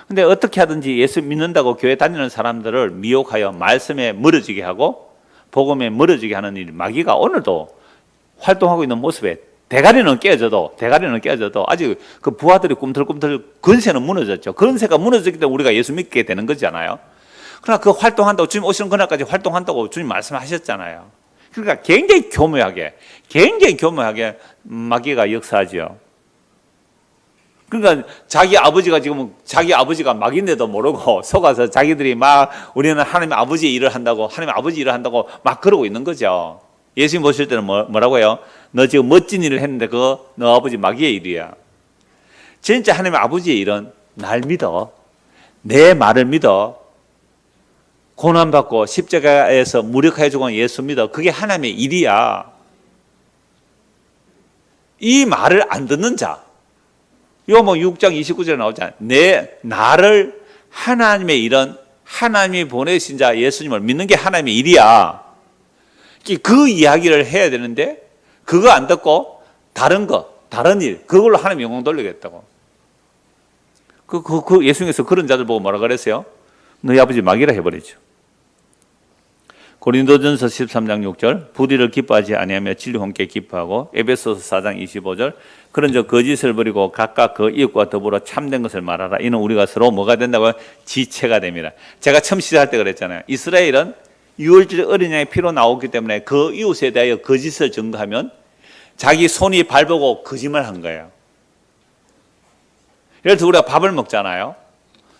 근데 어떻게 하든지 예수 믿는다고 교회 다니는 사람들을 미혹하여 말씀에 멀어지게 하고 복음에 멀어지게 하는 일, 마귀가 오늘도 활동하고 있는 모습에 대가리는 깨져도 아직 그 부하들이 꿈틀꿈틀 건세는 무너졌죠. 건세가 무너졌기 때문에 우리가 예수 믿게 되는 거잖아요. 그러나 그 활동한다고 주님 오시는 그날까지 활동한다고 주님 말씀하셨잖아요. 그러니까 굉장히 교묘하게 마귀가 역사하죠. 그러니까 자기 아버지가 마귀인데도 모르고 속아서 자기들이 막 우리는 하나님 아버지의 일을 한다고 막 그러고 있는 거죠. 예수님 보실 때는 뭐라고요? 너 지금 멋진 일을 했는데 그거 너 아버지 마귀의 일이야. 진짜 하나님 아버지의 일은 날 믿어. 내 말을 믿어. 고난받고 십자가에서 무력하여 죽은 예수 믿어. 그게 하나님의 일이야. 이 말을 안 듣는 자. 이거 뭐 6장 29절에 나오잖아요. 나를 하나님의 일은 하나님이 보내신 자 예수님을 믿는 게 하나님의 일이야. 그 이야기를 해야 되는데 그거 안 듣고 다른 일, 그걸로 하나님 영광 돌리겠다고. 예수님께서 그런 자들 보고 뭐라 그랬어요? 너희 아버지 마귀라 해버리죠. 고린도전서 13장 6절 부디를 기뻐하지 아니하며 진리 함께 기뻐하고 에베소서 4장 25절 그런 저 거짓을 버리고 각각 그 이웃과 더불어 참된 것을 말하라. 이는 우리가 서로 뭐가 된다고요? 지체가 됩니다. 제가 처음 시작할 때 그랬잖아요. 이스라엘은 유월절 어린 양의 피로 나오기 때문에 그 이웃에 대하여 거짓을 증거하면 자기 손이 발보고 거짓말한 거예요. 예를 들어 우리가 밥을 먹잖아요.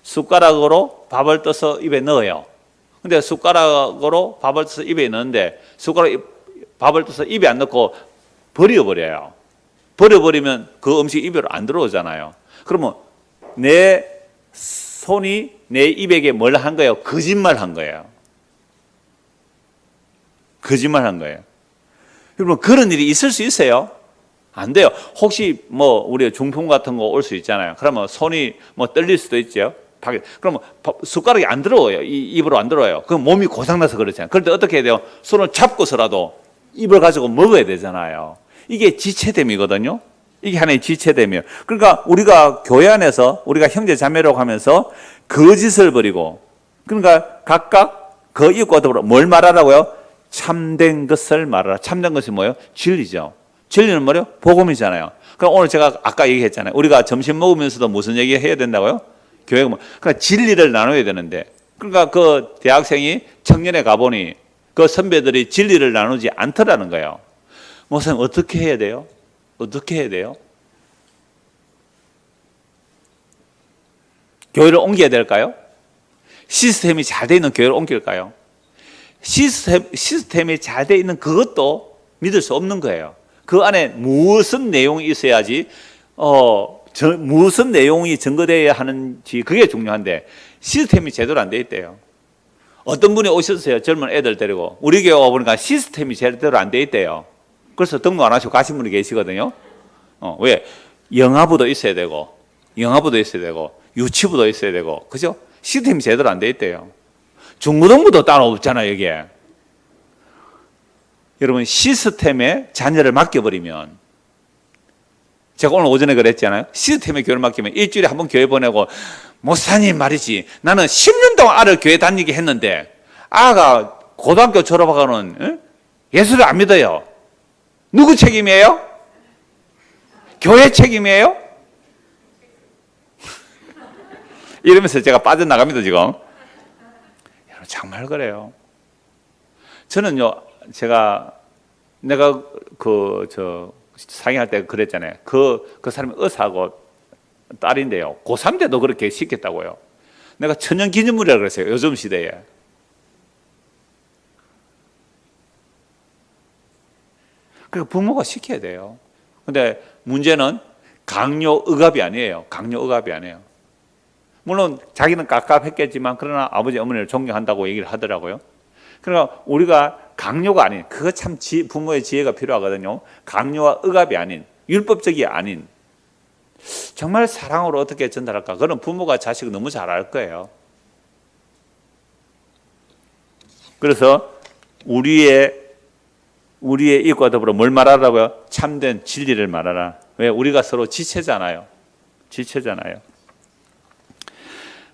숟가락으로 밥을 떠서 입에 넣어요. 근데 숟가락으로 밥을 떠서 입에 넣는데 밥을 떠서 입에 안 넣고 버려버려요. 버려버리면 그 음식이 입으로 안 들어오잖아요. 그러면 내 손이 내 입에게 뭘 한 거예요? 거짓말한 거예요. 거짓말한 거예요. 여러분 그런 일이 있을 수 있어요? 안 돼요. 혹시 뭐 우리 중풍 같은 거 올 수 있잖아요. 그러면 손이 뭐 떨릴 수도 있죠. 그러면 숟가락이 안 들어와요. 입으로 안 들어와요. 그럼 몸이 고장나서 그렇잖아요. 그럴 때 어떻게 해야 돼요? 손을 잡고서라도 입을 가지고 먹어야 되잖아요. 이게 지체됨이거든요. 이게 하나의 지체됨이에요. 그러니까 우리가 교회 안에서 우리가 형제 자매라고 하면서 거짓을 버리고 그러니까 각각 그 이웃과 더불어 뭘 말하라고요? 참된 것을 말하라. 참된 것이 뭐예요? 진리죠. 진리는 뭐예요? 복음이잖아요. 그럼 오늘 제가 아까 얘기했잖아요. 우리가 점심 먹으면서도 무슨 얘기 해야 된다고요? 교회가 그러니까 진리를 나눠야 되는데 그러니까 그 대학생이 청년에 가보니 그 선배들이 진리를 나누지 않더라는 거예요. 목사님 어떻게 해야 돼요? 어떻게 해야 돼요? 교회를 옮겨야 될까요? 시스템이 잘 돼 있는 교회를 옮길까요? 시스템이 잘 돼 있는 그것도 믿을 수 없는 거예요. 그 안에 무슨 내용이 있어야지 무슨 내용이 증거되어야 하는지 그게 중요한데 시스템이 제대로 안 돼 있대요. 어떤 분이 오셨어요. 젊은 애들 데리고 우리 교회 와보니까 시스템이 제대로 안 돼 있대요. 그래서 등록 안 하시고 가신 분이 계시거든요. 왜? 영아부도 있어야 되고 유치부도 있어야 되고 그죠? 시스템이 제대로 안 돼 있대요. 중고등부도 따로 없잖아요. 여기에. 여러분 시스템에 자녀를 맡겨버리면 제가 오늘 오전에 그랬잖아요. 시스템에 교회를 맡기면 일주일에 한 번 교회 보내고 목사님 말이지 나는 10년 동안 아를 교회 다니게 했는데 아가 고등학교 졸업하고는 예수를 안 믿어요. 누구 책임이에요? 교회 책임이에요? 이러면서 제가 빠져나갑니다 지금. 정말 그래요. 저는요, 내가 상의할 때 그랬잖아요. 그 사람이 의사하고 딸인데요. 고3 때도 그렇게 시켰다고요. 내가 천연 기념물이라고 그랬어요. 요즘 시대에. 그러니까 부모가 시켜야 돼요. 근데 문제는 강요의갑이 아니에요. 강요의갑이 아니에요. 물론 자기는 깝깝했겠지만 그러나 아버지 어머니를 존경한다고 얘기를 하더라고요. 그러니까 우리가 강요가 아닌, 그거 참 부모의 지혜가 필요하거든요. 강요와 억압이 아닌, 율법적이 아닌 정말 사랑으로 어떻게 전달할까? 그건 부모가 자식을 너무 잘 알 거예요. 그래서 우리의 이익과 더불어 뭘 말하라고요? 참된 진리를 말하라. 왜? 우리가 서로 지체잖아요.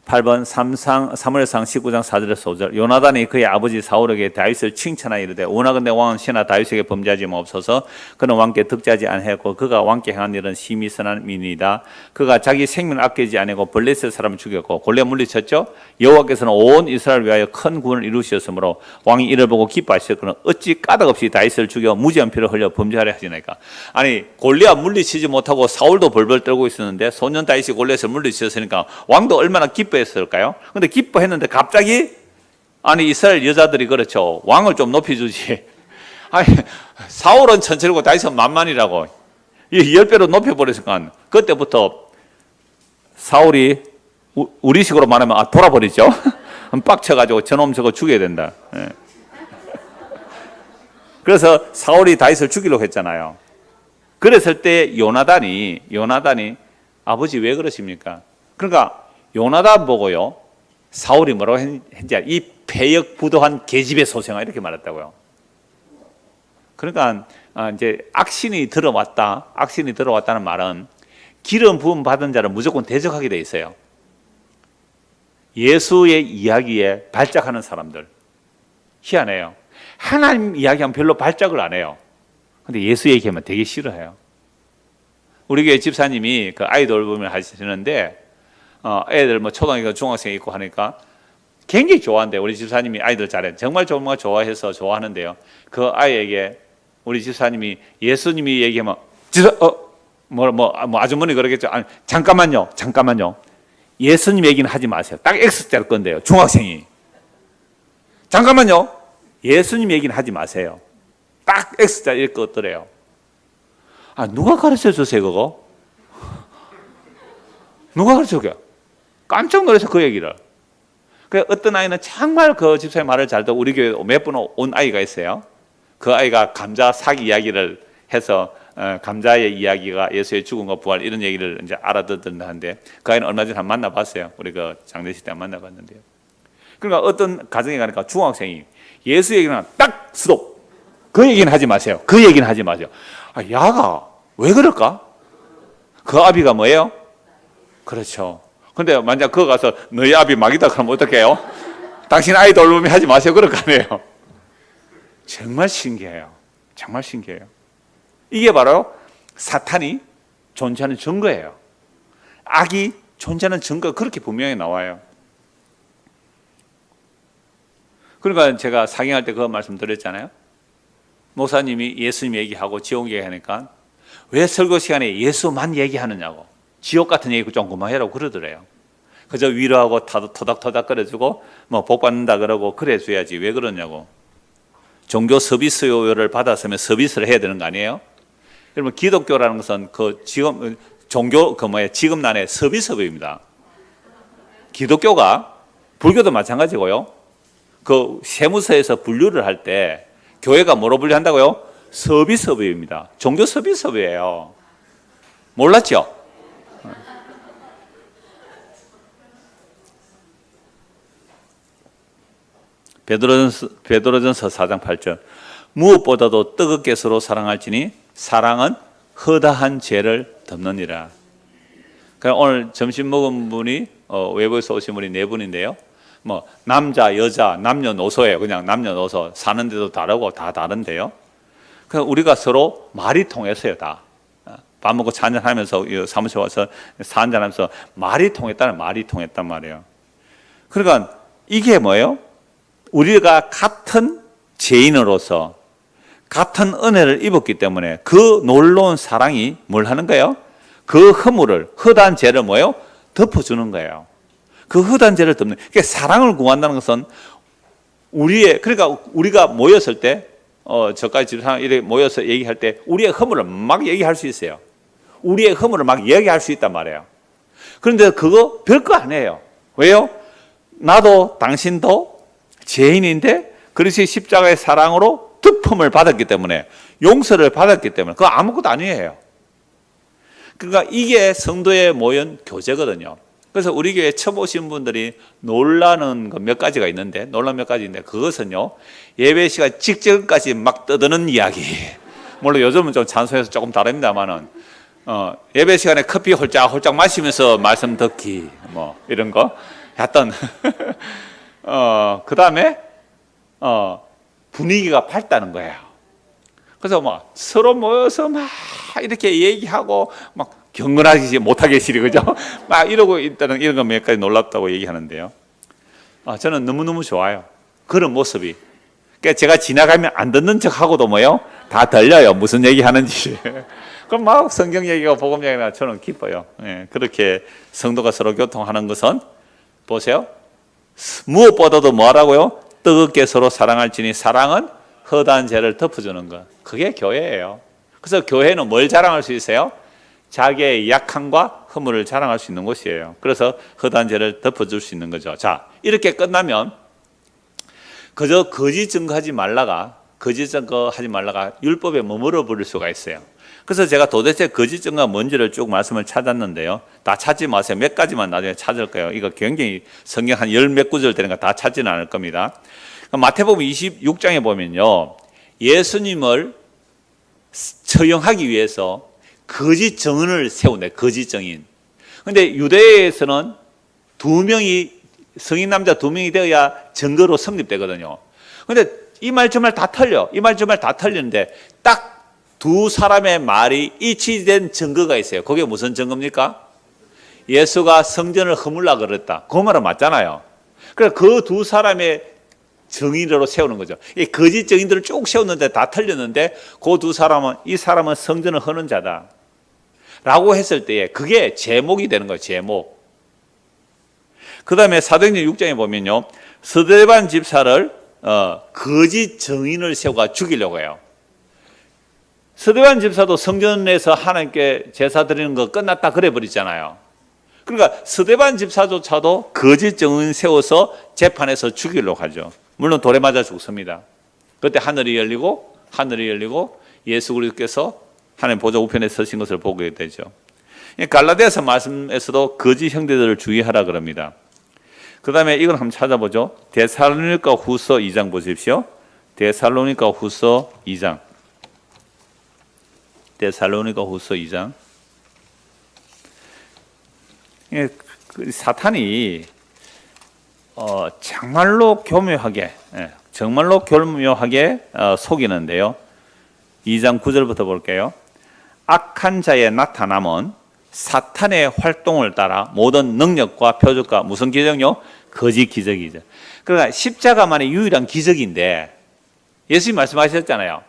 8번 사무엘상 19장 4절에서 5절. 요나단이 그의 아버지 사울에게 다윗을 칭찬하여 이르되 원하건대 왕은 신하 다윗에게 범죄하지 마옵소서. 그는 왕께 득죄하지 아니하였고 그가 왕께 행한 일은 심히 선한 민이다. 그가 자기 생명을 아끼지 아니하고 블레셋 사람을 죽였고 골리앗 물리쳤죠. 여호와께서는 온 이스라엘을 위하여 큰 구원을 이루셨으므로 왕이 이를 보고 기뻐하셨거늘 어찌 까닭없이 다윗을 죽여 무지한 피를 흘려 범죄하려 하시나이까. 아니 골리앗 물리치지 못하고 사울도 벌벌 떨고 있었는데 소년 다윗이 골리앗을 물리쳤으니까 왕도 얼마나 기뻐했을까요? 근데 기뻐했는데 갑자기 아니 이스라엘 여자들이 그렇죠. 왕을 좀 높여주지. 아니 사울은 천천히고 다윗은 만만이라고 10배로 높여버렸으니까 그때부터 사울이 우리식으로 말하면 돌아버리죠. 빡쳐가지고 저놈 저거 죽여야 된다. 그래서 사울이 다윗을 죽이려고 했잖아요. 그랬을 때 요나단이 아버지 왜 그러십니까? 그러니까 요나단 보고요 사울이 뭐라고 했는지 이 패역부도한 계집의 소생아 이렇게 말했다고요. 그러니까 이제 악신이 들어왔다는 말은 기름 부음 받은 자를 무조건 대적하게 돼 있어요. 예수의 이야기에 발작하는 사람들 희한해요. 하나님 이야기하면 별로 발작을 안 해요. 근데 예수 얘기하면 되게 싫어해요. 우리 교회 집사님이 그 아이 돌봄을 하시는데 애들 뭐 초등학교 중학생 있고 하니까 굉장히 좋아한대. 우리 집사님이 아이들 잘해. 정말 좋아해서 좋아하는데요. 그 아이에게 우리 집사님이 예수님이 얘기하면 아주머니 그러겠죠. 아니, 잠깐만요. 예수님 얘기는 하지 마세요. 딱 X자일 건데요. 중학생이. 잠깐만요. 예수님 얘기는 하지 마세요. 딱 X자일 것더래요. 누가 가르쳐 주세요, 그거? 누가 가르쳐 줘요? 깜짝 놀라서 그 얘기를. 그 어떤 아이는 정말 그 집사의 말을 잘 듣고 우리 교회 몇 번 온 아이가 있어요. 그 아이가 감자 사기 이야기를 해서 감자의 이야기가 예수의 죽음과 부활 이런 얘기를 이제 알아듣는다는데 그 아이는 얼마 전에 한번 만나봤어요. 우리 그 장례식 때 만나봤는데요. 그러니까 어떤 가정에 가니까 중학생이 예수 얘기는 딱 스톱. 그 얘기는 하지 마세요. 야가 왜 그럴까? 그 아비가 뭐예요? 그렇죠. 근데 만약 그거 가서 너희 아비 막이다 그러면 어떡해요? 당신 아이 돌보면 하지 마세요. 그럴 거 아니에요. 정말 신기해요. 이게 바로 사탄이 존재하는 증거예요. 악이 존재하는 증거가 그렇게 분명히 나와요. 그러니까 제가 상의할 때 그 말씀 드렸잖아요. 목사님이 예수님 얘기하고 지옥 얘기하니까 왜 설교 시간에 예수만 얘기하느냐고 지옥 같은 얘기 좀 그만해라고 그러더래요. 그저 위로하고 토닥토닥 거려주고 뭐 복 받는다 그러고 그래줘야지 왜 그러냐고. 종교 서비스료를 받았으면 서비스를 해야 되는 거 아니에요? 여러분 기독교라는 것은 지급난의 서비스업입니다. 기독교가 불교도 마찬가지고요. 그 세무서에서 분류를 할 때 교회가 뭐로 분류한다고요? 서비스업입니다. 종교 서비스업이에요. 몰랐죠? 베드로전서 4장 8절 무엇보다도 뜨겁게 서로 사랑할지니 사랑은 허다한 죄를 덮느니라. 오늘 점심 먹은 분이 외부에서 오신 분이 4분인데요. 뭐 남자, 여자, 남녀노소예요. 그냥 남녀노소 사는데도 다르고 다 다른데요. 그러니까 우리가 서로 말이 통했어요. 다. 밥 먹고 차 한잔하면서 사무실 와서 차 한잔하면서 말이 통했단 말이에요. 그러니까 이게 뭐예요? 우리가 같은 죄인으로서 같은 은혜를 입었기 때문에 그 놀라운 사랑이 뭘 하는 거예요? 그 허물을, 허다한 죄를 뭐예요? 덮어주는 거예요. 그 허다한 죄를 덮는. 그러니까 사랑을 구한다는 것은 그러니까 우리가 모였을 때, 저까지 집사람 이렇게 모여서 얘기할 때 우리의 허물을 막 얘기할 수 있어요. 우리의 허물을 막 얘기할 수 있단 말이에요. 그런데 그거 별거 아니에요. 왜요? 나도 당신도 죄인인데 그리스도의 십자가의 사랑으로 덮음을 받았기 때문에, 용서를 받았기 때문에 그거 아무것도 아니에요. 그러니까 이게 성도에 모인 교제거든요. 그래서 우리 교회 처음 오신 분들이 놀라는 거 몇 가지가 있는데, 놀란 몇 가지인데, 그것은요, 예배 시간 직전까지 막 떠드는 이야기. 물론 요즘은 좀 찬송에서 조금 다릅니다만은, 예배 시간에 커피 홀짝홀짝 마시면서 말씀 듣기, 뭐, 이런 거. 하여튼, 그 다음에, 분위기가 밝다는 거예요. 그래서 막 서로 모여서 막 이렇게 얘기하고 막 경건하지 못하게 시리, 그죠? 막 이러고 있다는, 이런 거 몇 가지 놀랍다고 얘기하는데요. 저는 너무너무 좋아요. 그런 모습이. 그러니까 제가 지나가면 안 듣는 척 하고도 뭐요? 다 들려요. 무슨 얘기 하는지. 그럼 막 성경 얘기가 복음 얘기가 저는 기뻐요. 예, 그렇게 성도가 서로 교통하는 것은, 보세요. 무엇보다도 뭐라고요? 뜨겁게 서로 사랑할지니 사랑은 허다한 죄를 덮어주는 것. 그게 교회예요. 그래서 교회는 뭘 자랑할 수 있어요? 자기의 약함과 허물을 자랑할 수 있는 곳이에요. 그래서 허다한 죄를 덮어줄 수 있는 거죠. 자, 이렇게 끝나면 그저 거짓 증거하지 말라가 율법에 머물러 버릴 수가 있어요. 그래서 제가 도대체 거짓 증거가 뭔지를 쭉 말씀을 찾았는데요. 다 찾지 마세요. 몇 가지만 나중에 찾을 거예요. 이거 굉장히 성경 한 열 몇 구절 되는 거 다 찾지는 않을 겁니다. 마태복음 26장에 보면요, 예수님을 처형하기 위해서 거짓 증언을 세운대. 거짓 증인. 근데 유대에서는 성인 남자 2명이 되어야 증거로 성립되거든요. 근데 이 말 저 말 다 틀려. 이 말 저 말 다 틀리는데 딱 두 사람의 말이 일치된 증거가 있어요. 그게 무슨 증거입니까? 예수가 성전을 허물라 그랬다. 그 말은 맞잖아요. 그래서 그 두 사람의 증인으로 세우는 거죠. 이 거짓 증인들을 쭉 세웠는데 다 틀렸는데 그 두 사람은, 이 사람은 성전을 허는 자다 라고 했을 때에 그게 제목이 되는 거예요. 제목. 그 다음에 사도행전 6장에 보면요, 스데반 집사를 거짓 증인을 세우고 죽이려고 해요. 스데반 집사도 성전에서 하나님께 제사 드리는 거 끝났다 그래 버리잖아요. 그러니까 스데반 집사조차도 거짓 증인 세워서 재판에서 죽이려고 하죠. 물론 돌에 맞아 죽습니다. 그때 하늘이 열리고 예수 그리스도께서 하나님 보좌 우편에 서신 것을 보게 되죠. 갈라디아서 말씀에서도 거짓 형제들을 주의하라 그럽니다. 그 다음에 이걸 한번 찾아보죠. 데살로니가 후서 2장 보십시오. 데살로니가 후서 2장. 데살로니가 후서 2장. 사탄이 정말로 교묘하게 속이는데요. 2장 9절부터 볼게요. 악한 자의 나타남은 사탄의 활동을 따라 모든 능력과 표적과 무슨 기적요? 거짓 기적이죠. 그러니까 십자가만의 유일한 기적인데, 예수님 말씀하셨잖아요.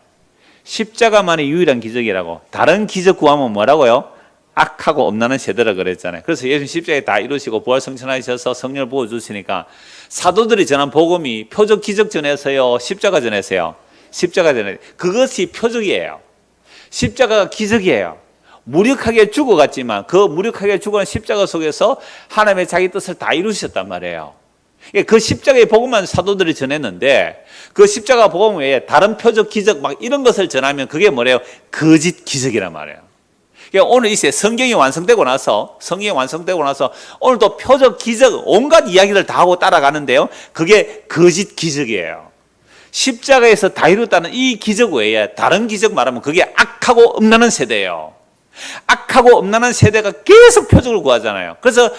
십자가만의 유일한 기적이라고. 다른 기적 구하면 뭐라고요? 악하고 엄나는 세대라 그랬잖아요. 그래서 예수님 십자가에 다 이루시고 부활성천하셔서 성령을 부어주시니까 사도들이 전한 복음이 표적 기적 전에서요, 십자가 전에서요? 십자가 전에. 그것이 표적이에요. 십자가가 기적이에요. 무력하게 죽어갔지만 그 무력하게 죽어간 십자가 속에서 하나님의 자기 뜻을 다 이루셨단 말이에요. 그 십자가의 복음만 사도들이 전했는데 그 십자가 복음 외에 다른 표적 기적 막 이런 것을 전하면 그게 뭐래요? 거짓 기적이란 말이에요. 오늘 이 성경이 완성되고 나서 오늘도 표적 기적 온갖 이야기를 다 하고 따라가는데요, 그게 거짓 기적이에요. 십자가에서 다 이뤘다는 이 기적 외에 다른 기적 말하면 그게 악하고 음란한 세대예요. 악하고 음란한 세대가 계속 표적을 구하잖아요. 그래서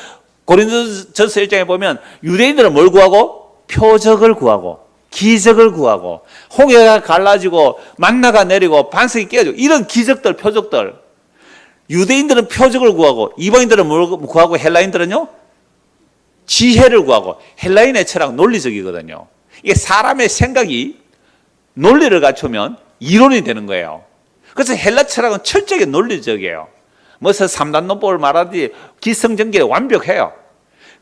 고린도전서 1장에 보면 유대인들은 뭘 구하고? 표적을 구하고 기적을 구하고 홍해가 갈라지고 만나가 내리고 반석이 깨지고 이런 기적들, 표적들. 유대인들은 표적을 구하고 이방인들은 뭘 구하고 헬라인들은요? 지혜를 구하고. 헬라인의 철학 논리적이거든요. 이게 사람의 생각이 논리를 갖추면 이론이 되는 거예요. 그래서 헬라 철학은 철저하게 논리적이에요. 무슨 삼단론법을 말하듯이 기성전결이 완벽해요.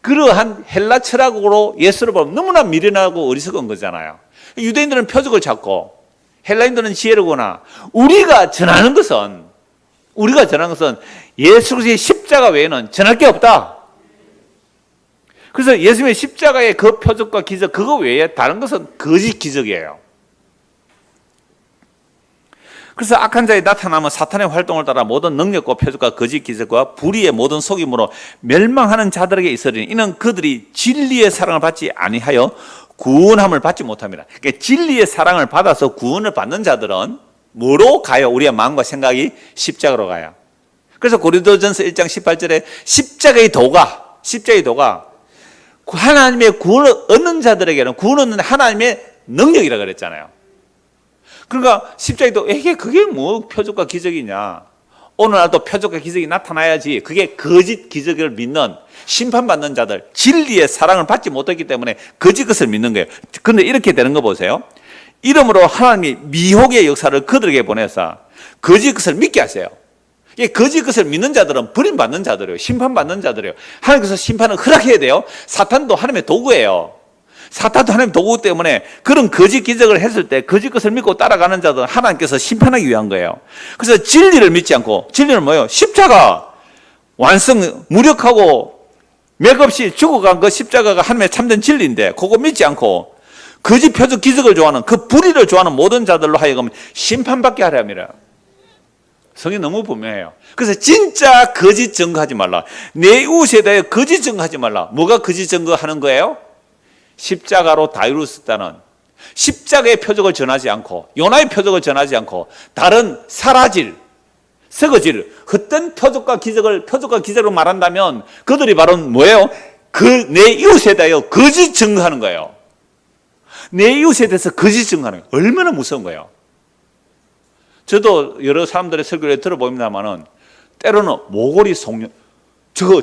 그러한 헬라 철학으로 예수를 보면 너무나 미련하고 어리석은 거잖아요. 유대인들은 표적을 찾고 헬라인들은 지혜를 구나. 우리가 전하는 것은 예수 그리스도의 십자가 외에는 전할 게 없다. 그래서 예수님의 십자가의 그 표적과 기적 그거 외에 다른 것은 거짓 기적이에요. 그래서 악한 자에 나타나면 사탄의 활동을 따라 모든 능력과 표적과 거짓 기적과 불의의 모든 속임으로 멸망하는 자들에게 있으리니 이는 그들이 진리의 사랑을 받지 아니하여 구원함을 받지 못합니다. 그러니까 진리의 사랑을 받아서 구원을 받는 자들은 뭐로 가요? 우리의 마음과 생각이 십자가로 가요. 그래서 고린도전서 1장 18절에 십자가의 도가 하나님의 구원을 얻는 자들에게는 구원 얻는 하나님의 능력이라 그랬잖아요. 그러니까 십자가도 이게 그게 뭐 표적과 기적이냐. 오늘날도 표적과 기적이 나타나야지. 그게 거짓 기적을 믿는 심판받는 자들, 진리의 사랑을 받지 못했기 때문에 거짓 것을 믿는 거예요. 그런데 이렇게 되는 거 보세요. 이름으로 하나님이 미혹의 역사를 그들에게 보내서 거짓 것을 믿게 하세요. 이 거짓 것을 믿는 자들은 버림받는 자들이에요. 심판받는 자들이에요. 하나님께서 심판을 허락해야 돼요. 사탄도 하나님의 도구예요. 사탄도 하나님의 도구 때문에 그런 거짓 기적을 했을 때 거짓 것을 믿고 따라가는 자들은 하나님께서 심판하기 위한 거예요. 그래서 진리를 믿지 않고, 진리는 뭐예요? 십자가 완성 무력하고 맥없이 죽어간 그 십자가가 하나님의 참된 진리인데 그거 믿지 않고 거짓 표적 기적을 좋아하는 그 불의를 좋아하는 모든 자들로 하여금 심판받게 하려 합니다. 성이 너무 분명해요. 그래서 진짜 거짓 증거하지 말라. 내 이웃에 대해 거짓 증거하지 말라. 뭐가 거짓 증거하는 거예요? 십자가로 다 이루었다는 십자가의 표적을 전하지 않고 요나의 표적을 전하지 않고 다른 사라질, 썩어질 헛된 표적과 기적으로 말한다면 그들이 바로 뭐예요? 내 이웃에 대하여 거짓 증거하는 거예요. 내 이웃에 대해서 거짓 증거하는 거예요. 얼마나 무서운 거예요. 저도 여러 사람들의 설교를 들어봅니다만은 때로는 모골이 속년 저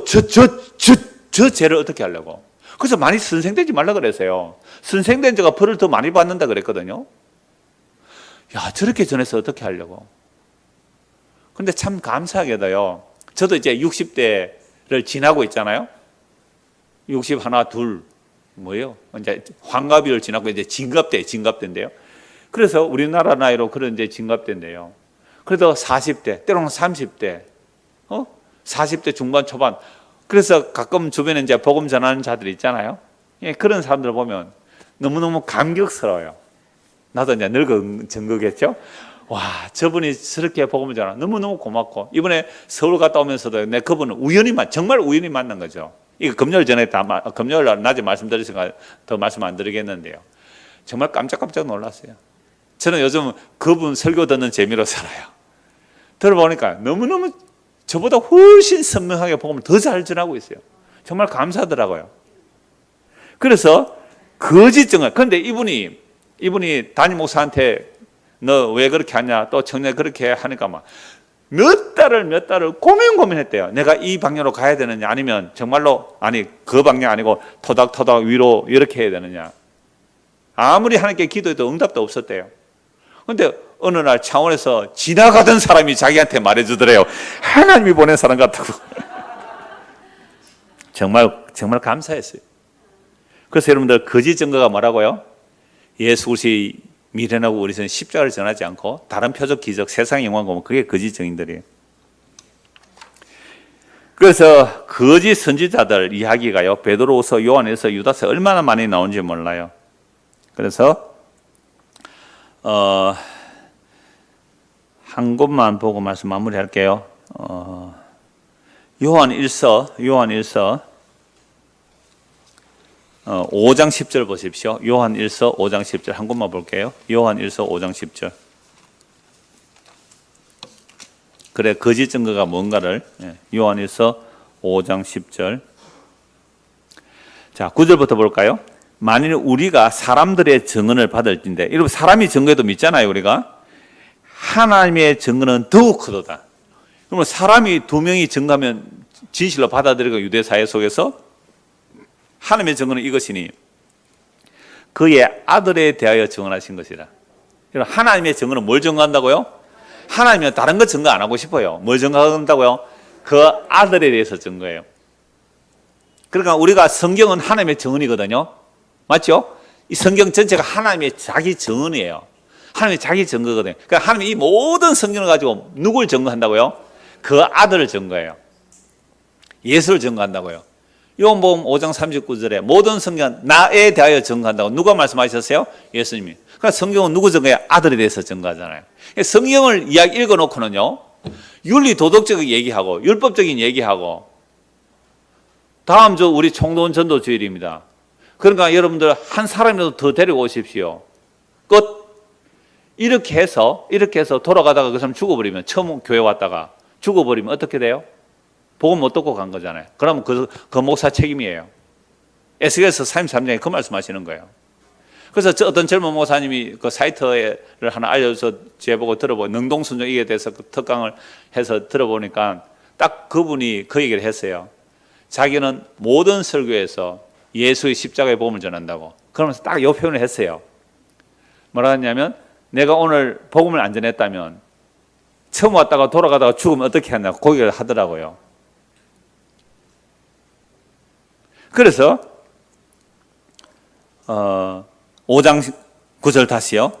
죄를 어떻게 하려고. 그래서 많이 선생되지 말라 그랬어요. 선생된 자가 벌을 더 많이 받는다 그랬거든요. 야, 저렇게 전해서 어떻게 하려고. 근데 참 감사하게도요. 저도 이제 60대를 지나고 있잖아요. 60 하나 둘 뭐예요? 이제 환갑을 지나고 이제 진갑대인데요. 그래서 우리나라 나이로 그런 이제 진갑대인데요. 그래도 40대, 때로는 30대, 40대 중반 초반. 그래서 가끔 주변에 이제 복음 전하는 자들이 있잖아요. 예, 그런 사람들 보면 너무너무 감격스러워요. 나도 이제 늙은 증거겠죠. 와, 저분이 저렇게 복음을 전하 너무너무 고맙고 이번에 서울 갔다 오면서도 내 그분은 정말 우연히 만난 거죠. 이거 금요일 날 낮에 말씀드렸으니까 더 말씀 안 드리겠는데요. 정말 깜짝깜짝 놀랐어요. 저는 요즘 그분 설교 듣는 재미로 살아요. 들어보니까 너무너무 저보다 훨씬 선명하게 복음을 더 잘 전하고 있어요. 정말 감사하더라고요. 그래서 거짓 증언. 그런데 이분이 담임 목사한테 너 왜 그렇게 하냐? 또 청년 그렇게 하니까 막 몇 달을 고민했대요. 내가 이 방향으로 가야 되느냐? 아니면 정말로 그 방향 아니고 토닥토닥 위로 이렇게 해야 되느냐? 아무리 하나님께 기도해도 응답도 없었대요. 그런데 어느 날 창원에서 지나가던 사람이 자기한테 말해주더래요. 하나님이 보낸 사람 같다고. 정말 감사했어요. 그래서 여러분들 거짓 증거가 뭐라고요? 예수 그리스도의 미련하고 우리는 십자가를 전하지 않고 다른 표적 기적 세상 영광 보면 그게 거짓 증인들이에요. 그래서 거짓 선지자들 이야기가요. 베드로후서, 요한일서, 유다서 얼마나 많이 나오는지 몰라요. 그래서 한 곳만 보고 말씀 마무리할게요. 요한일서 5장 10절 보십시오. 요한일서 5장 10절 한 곳만 볼게요. 요한일서 5장 10절. 그래 거짓 증거가 뭔가를 요한일서 5장 10절. 자, 9절부터 볼까요? 만일 우리가 사람들의 증언을 받을진데, 여러분 사람이 증거해도 믿잖아요. 우리가 하나님의 증거는 더욱 크도다. 그러면 사람이 두 명이 증거하면 진실로 받아들이고 유대 사회 속에서 하나님의 증거는 이것이니 그의 아들에 대하여 증언하신 것이라. 하나님의 증언은 뭘 증거한다고요? 하나님은 다른 거 증거 안 하고 싶어요. 뭘 증거한다고요? 그 아들에 대해서 증거해요. 그러니까 우리가 성경은 하나님의 증언이거든요. 맞죠? 이 성경 전체가 하나님의 자기 증언이에요. 하나님의 자기 증거거든요. 그러니까 하나님이 이 모든 성경을 가지고 누굴 증거한다고요? 그 아들을 증거해요. 예수를 증거한다고요. 요한복음 5장 39절에 모든 성경은 나에 대하여 증거한다고 누가 말씀하셨어요? 예수님이. 그러니까 성경은 누구 증거해요? 아들에 대해서 증거하잖아요. 성경을 이야기 읽어놓고는요, 윤리 도덕적인 얘기하고 율법적인 얘기하고, 다음 주 우리 총동 전도 주일입니다. 그러니까 여러분들 한 사람이라도 더 데리고 오십시오. 끝. 이렇게 해서 돌아가다가 그 사람 죽어버리면, 처음 교회 왔다가 죽어버리면 어떻게 돼요? 복음 못 듣고 간 거잖아요. 그러면 그 목사 책임이에요. 에스겔서 33장에 그 말씀하시는 거예요. 그래서 어떤 젊은 목사님이 그 사이트를 하나 알려줘서 제보고 들어보고, 능동순종 이에 대해서 그 특강을 해서 들어보니까 딱 그분이 그 얘기를 했어요. 자기는 모든 설교에서 예수의 십자가의 복음을 전한다고. 그러면서 딱 이 표현을 했어요. 뭐라 했냐면, 내가 오늘 복음을 안 전했다면 처음 왔다가 돌아가다가 죽으면 어떻게 하냐고 그 얘기를 하더라고요. 그래서 5장 9절 다시요.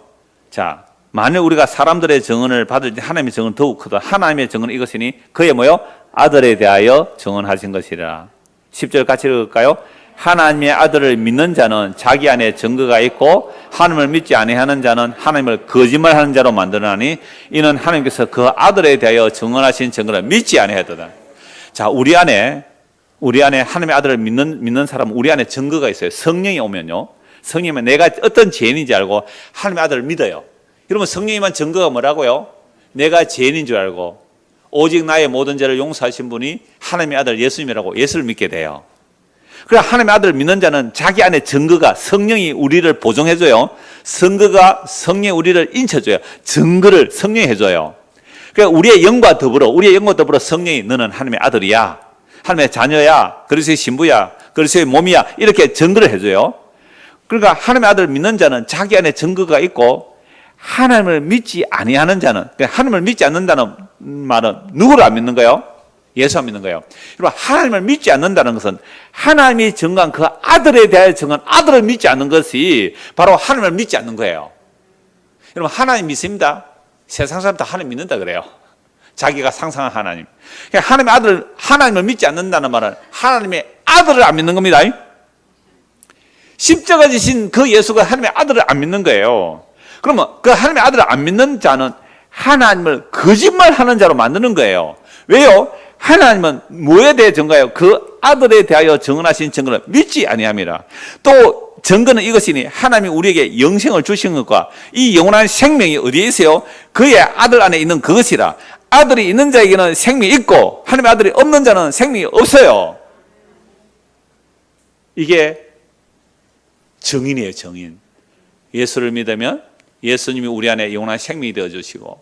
자, 만일 우리가 사람들의 증언을 받을 때 하나님의 증언은 더욱 크다. 하나님의 증언은 이것이니 그의 뭐요? 아들에 대하여 증언하신 것이라. 10절 같이 읽을까요? 하나님의 아들을 믿는 자는 자기 안에 증거가 있고 하나님을 믿지 아니하는 자는 하나님을 거짓말하는 자로 만드나니 이는 하나님께서 그 아들에 대하여 증언하신 증거를 믿지 아니하도다. 자, 우리 안에 하나님의 아들을 믿는 사람은 우리 안에 증거가 있어요. 성령이 오면요, 성령이면 내가 어떤 죄인인지 알고 하나님의 아들을 믿어요. 그러면 성령이만 증거가 뭐라고요? 내가 죄인인 줄 알고 오직 나의 모든 죄를 용서하신 분이 하나님의 아들 예수님이라고 예수를 믿게 돼요. 그래서 하나님의 아들을 믿는 자는 자기 안에 증거가, 성령이 우리를 보증해줘요. 성령이 우리를 인쳐줘요. 증거를 성령이 해줘요. 그러니까 우리의 영과 더불어 성령이 너는 하나님의 아들이야, 하나님의 자녀야, 그리스도의 신부야, 그리스도의 몸이야, 이렇게 증거를 해줘요. 그러니까 하나님의 아들을 믿는 자는 자기 안에 증거가 있고, 하나님을 믿지 아니하는 자는, 그러니까 하나님을 믿지 않는다는 말은 누구를 안 믿는 거예요? 예수 안 믿는 거예요. 여러분, 하나님을 믿지 않는다는 것은 하나님이 증거한 그 아들에 대하여 증거한 아들을 믿지 않는 것이 바로 하나님을 믿지 않는 거예요. 여러분, 하나님 믿습니다. 세상 사람 다 하나님 믿는다 그래요. 자기가 상상한 하나님. 그러니까 하나님을 믿지 않는다는 말은 하나님의 아들을 안 믿는 겁니다. 십자가 지신 그 예수가 하나님의 아들을 안 믿는 거예요. 그러면 그 하나님의 아들을 안 믿는 자는 하나님을 거짓말하는 자로 만드는 거예요. 왜요? 하나님은 뭐에 대해 증거해요? 그 아들에 대하여 증언하신 증거를 믿지 아니함이라. 또 증거는 이것이니 하나님이 우리에게 영생을 주신 것과 이 영원한 생명이 어디에 있어요? 그의 아들 안에 있는 그것이라. 아들이 있는 자에게는 생명이 있고 하나님의 아들이 없는 자는 생명이 없어요. 이게 정인이에요, 정인. 예수를 믿으면 예수님이 우리 안에 영원한 생명이 되어주시고,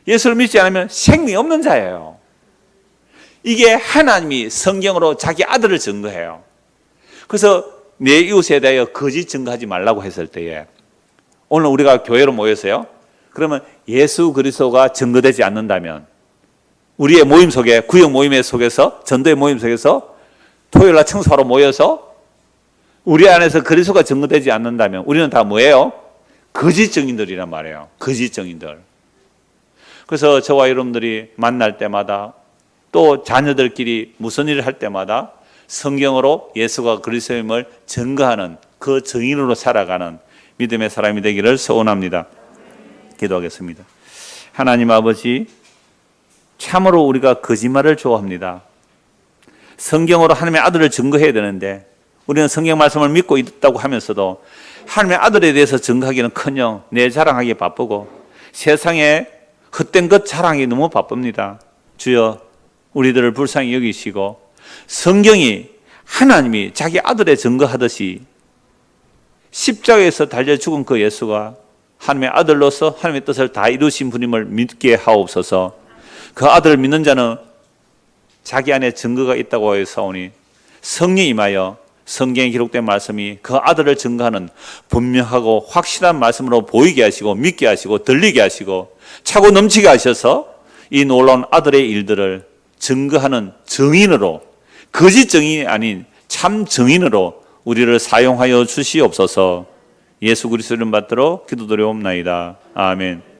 예수를 믿지 않으면 생명이 없는 자예요. 이게 하나님이 성경으로 자기 아들을 증거해요. 그래서 내 이웃에 대하여 거짓 증거하지 말라고 했을 때에, 오늘 우리가 교회로 모였어요. 그러면 예수 그리스도가 증거되지 않는다면, 우리의 모임 속에, 구역 모임 속에서, 전도의 모임 속에서 토요일날 청소하러 모여서 우리 안에서 그리스도가 증거되지 않는다면 우리는 다 뭐예요? 거짓 증인들이란 말이에요. 거짓 증인들. 그래서 저와 여러분들이 만날 때마다, 또 자녀들끼리 무슨 일을 할 때마다 성경으로 예수가 그리스도임을 증거하는 그 증인으로 살아가는 믿음의 사람이 되기를 소원합니다. 기도하겠습니다. 하나님 아버지, 참으로 우리가 거짓말을 좋아합니다. 성경으로 하나님의 아들을 증거해야 되는데 우리는 성경 말씀을 믿고 있다고 하면서도 하나님의 아들에 대해서 증거하기는커녕 내 자랑하기 바쁘고 세상에 헛된 것 자랑하기 너무 바쁩니다. 주여, 우리들을 불쌍히 여기시고 성경이 하나님이 자기 아들의 증거하듯이 십자가에서 달려 죽은 그 예수가 하나님의 아들로서 하나님의 뜻을 다 이루신 분임을 믿게 하옵소서. 그 아들을 믿는 자는 자기 안에 증거가 있다고 하였사오니 성령이 임하여 성경에 기록된 말씀이 그 아들을 증거하는 분명하고 확실한 말씀으로 보이게 하시고 믿게 하시고 들리게 하시고 차고 넘치게 하셔서 이 놀라운 아들의 일들을 증거하는 증인으로, 거짓 증인이 아닌 참 증인으로 우리를 사용하여 주시옵소서. 예수 그리스도 이름 받들어 기도드리옵나이다. 아멘.